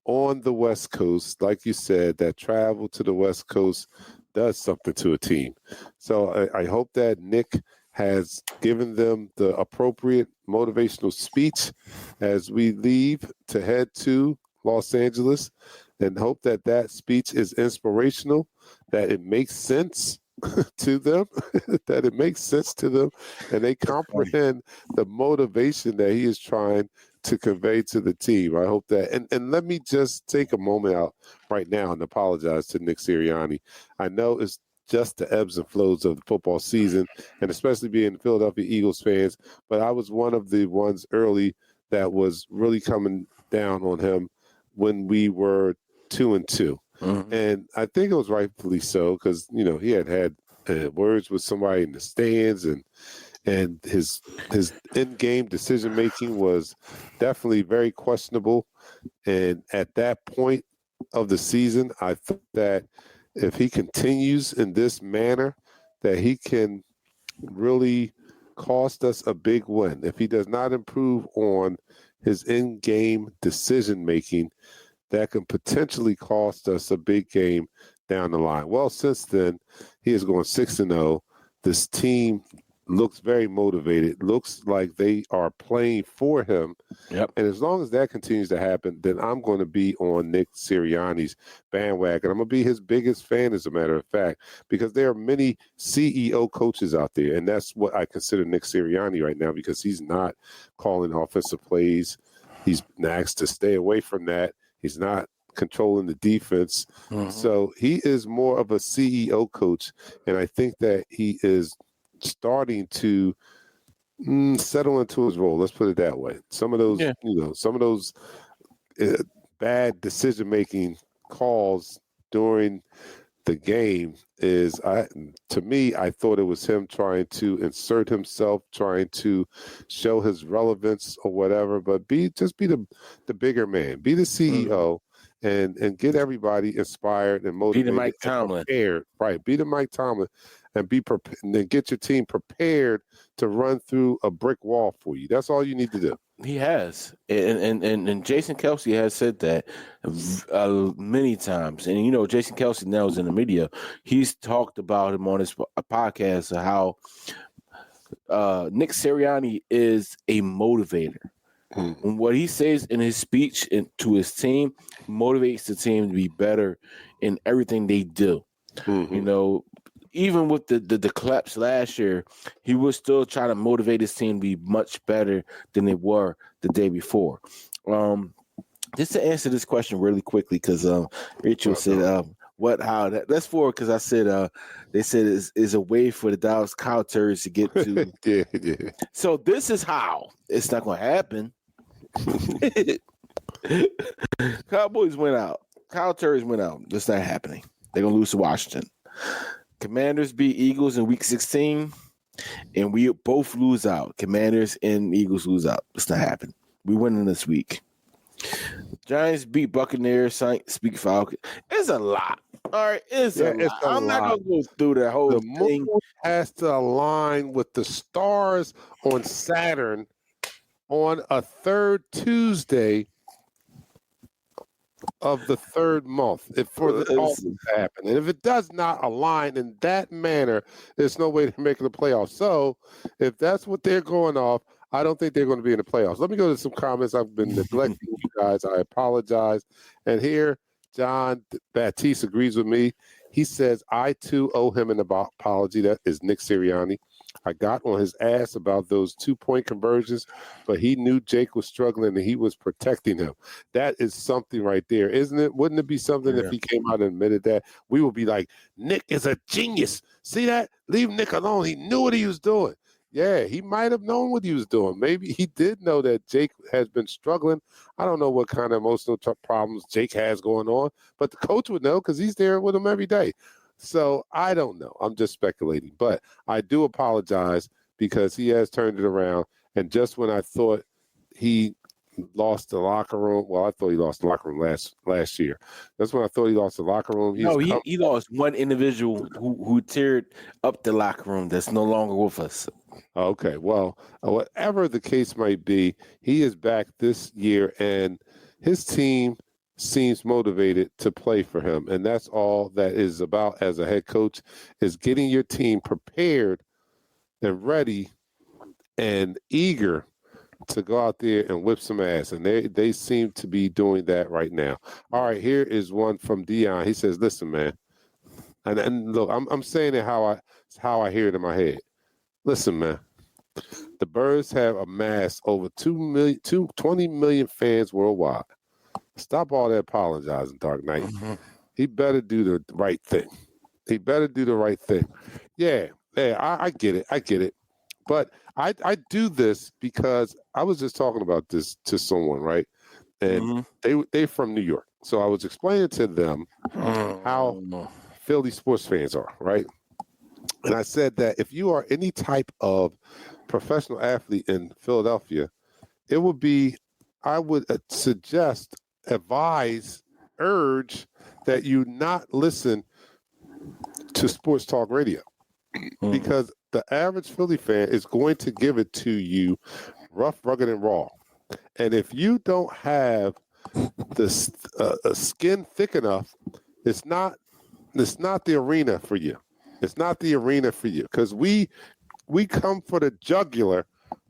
on the West Coast. Like you said, that travel to the West Coast does something to a team. So I hope that Nick has given them the appropriate motivational speech as we leave to head to Los Angeles, and hope that that speech is inspirational, that it makes sense to them, that it makes sense to them, and they comprehend the motivation that he is trying to convey to the team. I hope that, and let me just take a moment out right now and apologize to Nick Sirianni. I know it's just the ebbs and flows of the football season, and especially being Philadelphia Eagles fans, but I was one of the ones early that was really coming down on him when we were 2-2. Mm-hmm. And I think it was rightfully so, because, you know, he had words with somebody in the stands, and his in-game decision-making was definitely very questionable. And at that point of the season, I thought that if he continues in this manner, that he can really cost us a big win. If he does not improve on his in-game decision-making, that can potentially cost us a big game down the line. Well, since then, he is going 6-0. This team looks very motivated. Looks like they are playing for him. Yep. And as long as that continues to happen, then I'm going to be on Nick Sirianni's bandwagon. I'm going to be his biggest fan, as a matter of fact, because there are many CEO coaches out there, and that's what I consider Nick Sirianni right now, because he's not calling offensive plays. He's asked to stay away from that. He's not controlling the defense. Mm-hmm. So he is more of a CEO coach, and I think that he is starting to settle into his role. Let's put it that way. Some of those, some of those bad decision-making calls during the game to me, I thought it was him trying to insert himself, trying to show his relevance or whatever. But be the bigger man, be the CEO. And get everybody inspired and motivated. Be the Mike Tomlin. Prepared. Right. Be the Mike Tomlin, and be prepared, and then get your team prepared to run through a brick wall for you. That's all you need to do. He has. And Jason Kelce has said that many times. And, you know, Jason Kelce now is in the media. He's talked about him on his podcast, how Nick Sirianni is a motivator. And what he says in his speech to his team motivates the team to be better in everything they do. Mm-hmm. You know, even with the collapse last year, he was still trying to motivate his team to be much better than they were the day before. Just to answer this question really quickly, because Rachel said, that's for, because I said they said is a way for the Dallas Cowboys to get to. Yeah. So this is how it's not going to happen. Cowboys went out. Cowboys went out. That's not happening. They're going to lose to Washington. Commanders beat Eagles in Week 16, and we both lose out. Commanders and Eagles lose out. It's not happening. We winning this week. Giants beat Buccaneers. Saints beat Falcons. It's a lot. All right, it's a lot. I'm not going to go through that whole thing. The moon has to align with the stars on Saturn on a third Tuesday of the third month for the Dolphins to happen. And if it does not align in that manner, there's no way to make the playoffs. So if that's what they're going off, I don't think they're going to be in the playoffs. Let me go to some comments. I've been neglecting you guys. I apologize. And here, John Baptiste agrees with me. He says, I too owe him an apology. That is Nick Sirianni. I got on his ass about those 2-point conversions, but he knew Jake was struggling and he was protecting him. That is something right there, isn't it? Wouldn't it be something if he came out and admitted that? We would be like, Nick is a genius. See that? Leave Nick alone. He knew what he was doing. Yeah, he might have known what he was doing. Maybe he did know that Jake has been struggling. I don't know what kind of emotional problems Jake has going on, but the coach would know because he's there with him every day. So I don't know. I'm just speculating. But I do apologize because he has turned it around. And just when I thought he lost the locker room, well, I thought he lost the locker room last year. That's when I thought he lost the locker room. No, he lost one individual who teared up the locker room that's no longer with us. Okay, well, whatever the case might be, he is back this year, and his team seems motivated to play for him, and that's all that is about as a head coach is getting your team prepared and ready and eager to go out there and whip some ass, and they seem to be doing that right now. All right, here is one from Dion. He says, "Listen, man, and look, I'm saying it how I hear it in my head. Listen, man, the Birds have amassed over 20 million fans worldwide. Stop all that apologizing, Dark Knight. Mm-hmm. He better do the right thing. He better do the right thing. Yeah, I get it. I get it. But I do this because I was just talking about this to someone, right? And they're from New York. So I was explaining to them how Philly sports fans are, right? And I said that if you are any type of professional athlete in Philadelphia, it would be, I would suggest, advise, urge that you not listen to sports talk radio because the average Philly fan is going to give it to you rough, rugged, and raw. And if you don't have this skin thick enough, it's not the arena for you. It's not the arena for you because we come for the jugular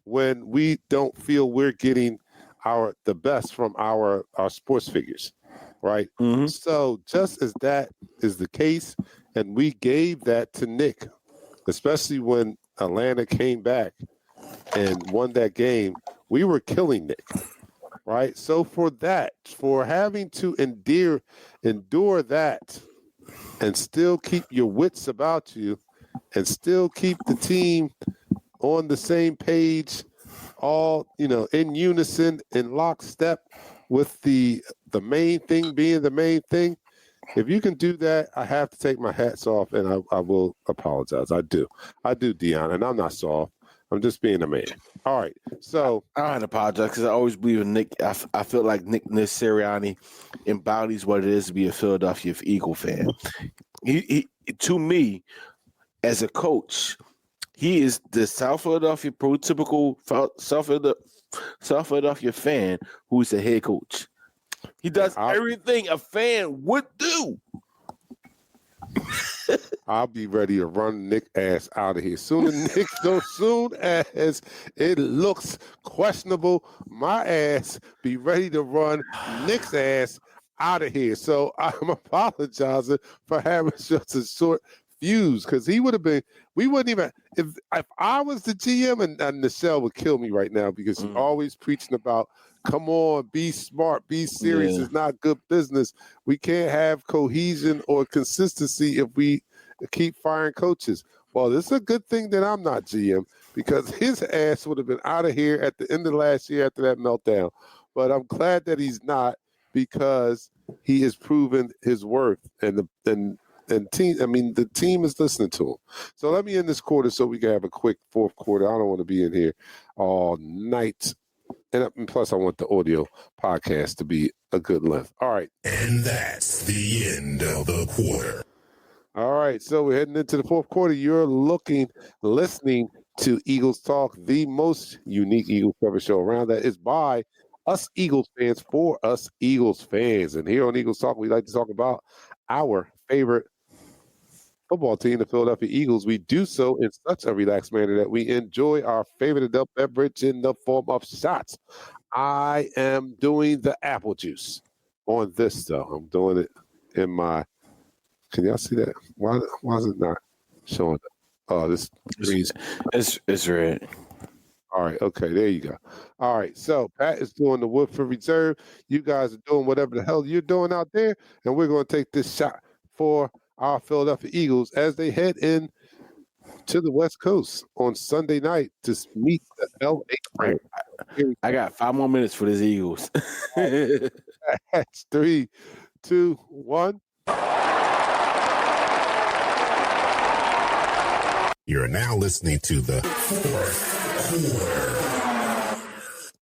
when we don't feel we're getting the best from our sports figures, right? Mm-hmm. So just as that is the case, and we gave that to Nick, especially when Atlanta came back and won that game, we were killing Nick, right? So for having to endure that and still keep your wits about you and still keep the team on the same page, all, in unison, in lockstep with the main thing being the main thing. If you can do that, I have to take my hats off and I will apologize. I do, Dion, and I'm not soft. I'm just being a man. All right, so I don't apologize because I always believe in Nick. I feel like Nick Sirianni embodies what it is to be a Philadelphia Eagle fan. He to me, as a coach, he is the South Philadelphia prototypical South Philadelphia fan who's the head coach. He does everything a fan would do. I'll be ready to run Nick ass out of here. Soon as it looks questionable, my ass be ready to run Nick's ass out of here. So I'm apologizing for having such a short fuse because we wouldn't even, if I was the GM and Nichelle would kill me right now because she's always preaching about, come on, be smart, be serious. It's not good business. We can't have cohesion or consistency if we keep firing coaches. Well, it's a good thing that I'm not GM because his ass would have been out of here at the end of last year after that meltdown. But I'm glad that he's not because he has proven his worth and team. I mean, the team is listening to him. So let me end this quarter so we can have a quick fourth quarter. I don't want to be in here all night. And plus, I want the audio podcast to be a good length. All right. And that's the end of the quarter. All right. So we're heading into the fourth quarter. You're listening to Eagles Talk, the most unique Eagles coverage show around that is by us Eagles fans for us Eagles fans. And here on Eagles Talk, we like to talk about our favorite football team, the Philadelphia Eagles. We do so in such a relaxed manner that we enjoy our favorite adult beverage in the form of shots. I am doing the apple juice on this, though. I'm doing it in my. Can y'all see that? Why is it not showing up? Oh, this green. It's red. All right. Okay. There you go. All right. So Pat is doing the Woodford Reserve. You guys are doing whatever the hell you're doing out there, and we're going to take this shot for our Philadelphia Eagles as they head in to the West Coast on Sunday night to meet the LA Rams. I got 5 more minutes for these Eagles. That's 3, 2, 1. You're now listening to the fourth quarter.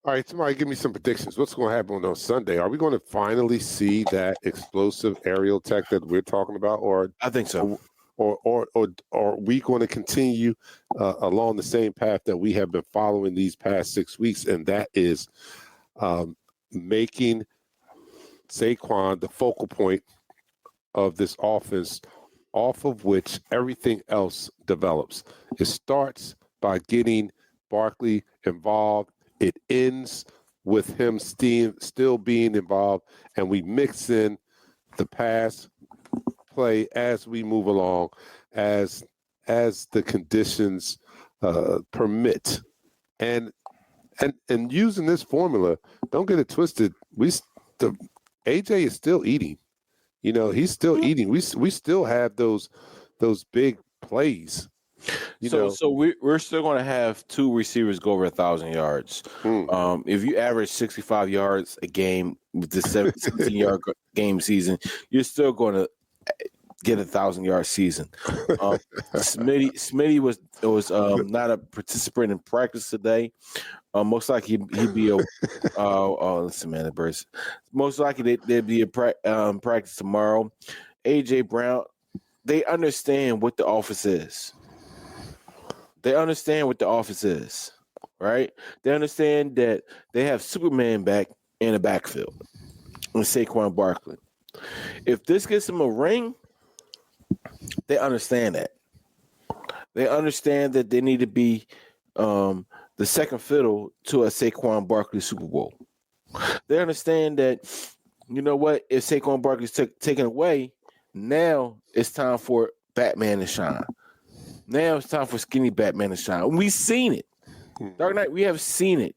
All right, somebody give me some predictions. What's going to happen on Sunday? Are we going to finally see that explosive aerial attack that we're talking about, or I think so. Or are we going to continue along the same path that we have been following these past 6 weeks, and that is making Saquon the focal point of this offense, off of which everything else develops. It starts by getting Barkley involved. It ends with him still being involved, and we mix in the pass play as we move along, as the conditions permit, and using this formula. Don't get it twisted. AJ is still eating. He's still eating. We still have those big plays. So we're still going to have two receivers go over 1,000 yards. If you average 65 yards a game with the 17-yard game season, you're still going to get 1,000-yard season. Smitty was not a participant in practice today. Most likely he'd be listen, man, the birds. Most likely they'd be in practice tomorrow. AJ Brown, they understand what the offense is. They understand what the offense is, right? They understand that they have Superman back in the backfield with Saquon Barkley. If this gets them a ring, they understand that. They understand that they need to be the second fiddle to a Saquon Barkley Super Bowl. They understand that, you know what, if Saquon Barkley's taken away, now it's time for Batman to shine. Now it's time for skinny Batman to shine. We've seen it. Dark Knight, we have seen it.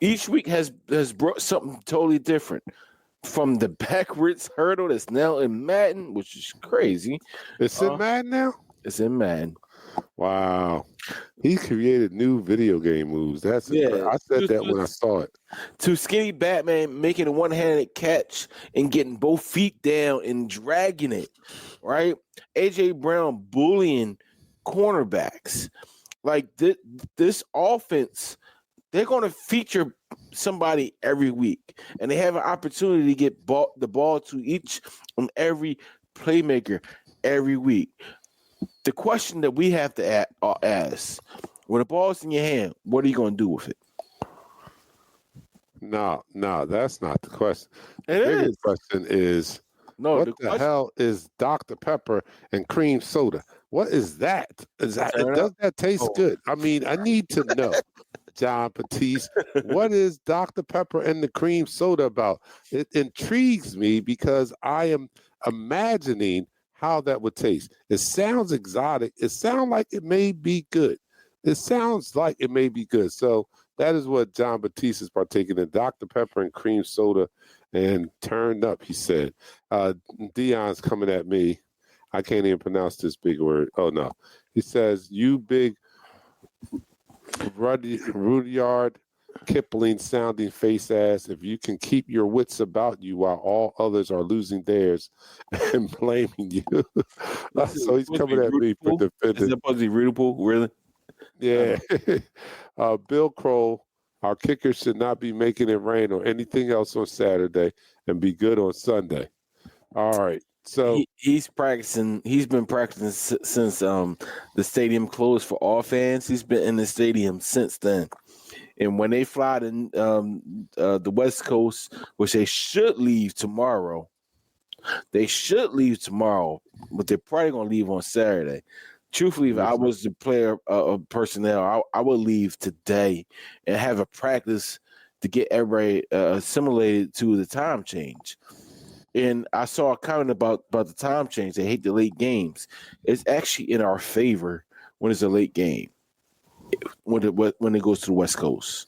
Each week has brought something totally different. From the backwards hurdle that's now in Madden, which is crazy. It's in Madden now? It's in Madden. Wow. He created new video game moves. I said that when I saw it. To skinny Batman making a one-handed catch and getting both feet down and dragging it, right? AJ Brown bullying cornerbacks. Like this offense, they're going to feature somebody every week, and they have an opportunity to get the ball to each and every playmaker every week. The question that we have to ask, when the ball's in your hand, what are you going to do with it? No, that's not the question. The question is, what the hell is Dr. Pepper and cream soda? What is that? Does that taste good? I mean, I need to know, John Batiste, what is Dr. Pepper and the cream soda about? It intrigues me because I am imagining how that would taste. It sounds exotic. It sounds like it may be good. So that is what John Batiste is partaking in, Dr. Pepper and cream soda and turned up, he said. Dion's coming at me. I can't even pronounce this big word. Oh, no. He says, you big Rudyard Kipling sounding face ass, if you can keep your wits about you while all others are losing theirs and blaming you. So he's coming at me for defending. Is that supposed to be readable? Really? Yeah. Bill Kroll, our kicker should not be making it rain or anything else on Saturday and be good on Sunday. All right. So he's practicing. He's been practicing since the stadium closed for all fans. He's been in the stadium since then. And when they fly to the West Coast, which they should leave tomorrow, but they're probably going to leave on Saturday. Truthfully, if I was the player of personnel, I would leave today and have a practice to get everybody assimilated to the time change. And I saw a comment about the time change. They hate the late games. It's actually in our favor when it's a late game, when it goes to the West Coast.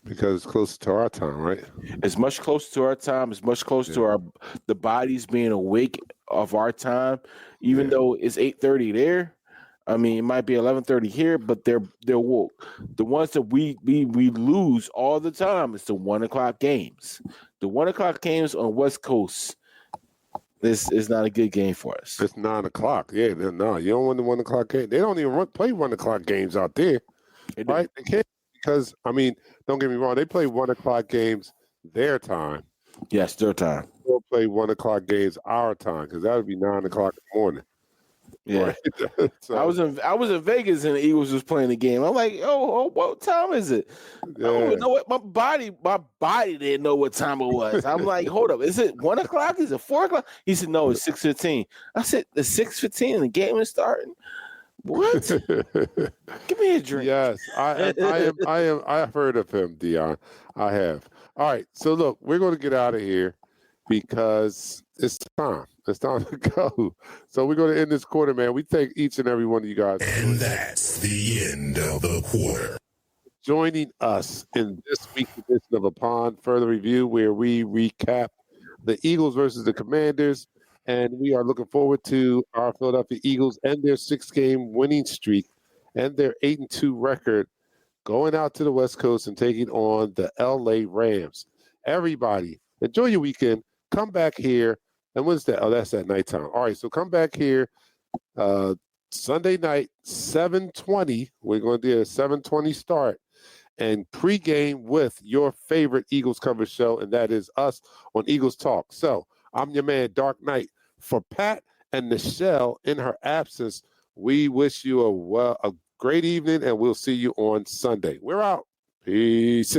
Because it's closer to our time, right? It's much closer to our time. It's much closer to the bodies being awake of our time, even though it's 8:30 there. I mean, it might be 11:30 here, but they're woke. The ones that we lose all the time is the 1:00 games. The 1:00 games on West Coast, this is not a good game for us. It's 9 o'clock. Yeah, no, you don't want the 1 o'clock game. They don't even play 1 o'clock games out there, right? They can't because, I mean, don't get me wrong. They play 1 o'clock games their time. Yes, their time. We'll play 1 o'clock games our time because that would be 9 o'clock in the morning. Yeah. Right? So, I was in Vegas and the Eagles was playing the game. I'm like, oh, what time is it? I don't even know what my body didn't know what time it was. I'm like, hold up, is it 1 o'clock? Is it 4 o'clock? He said, no, it's 6:15. I said, it's 6:15 and the game is starting. What? Give me a drink. Yes, I've heard of him, Dion. I have. All right, so look, we're going to get out of here because it's time. It's time to go. So we're going to end this quarter, man. We thank each and every one of you guys. And that's the end of the quarter. Joining us in this week's edition of Upon Further Review, where we recap the Eagles versus the Commanders. And we are looking forward to our Philadelphia Eagles and their 6-game winning streak and their 8-2 record going out to the West Coast and taking on the LA Rams. Everybody, enjoy your weekend. Come back here. And when's that? Oh, that's at nighttime. All right, so come back here Sunday night, 7:20. We're going to do a 7:20 start and pregame with your favorite Eagles coverage show, and that is us on Eagles Talk. So I'm your man, Dark Knight. For Pat and Nichelle in her absence, we wish you a great evening, and we'll see you on Sunday. We're out. Peace.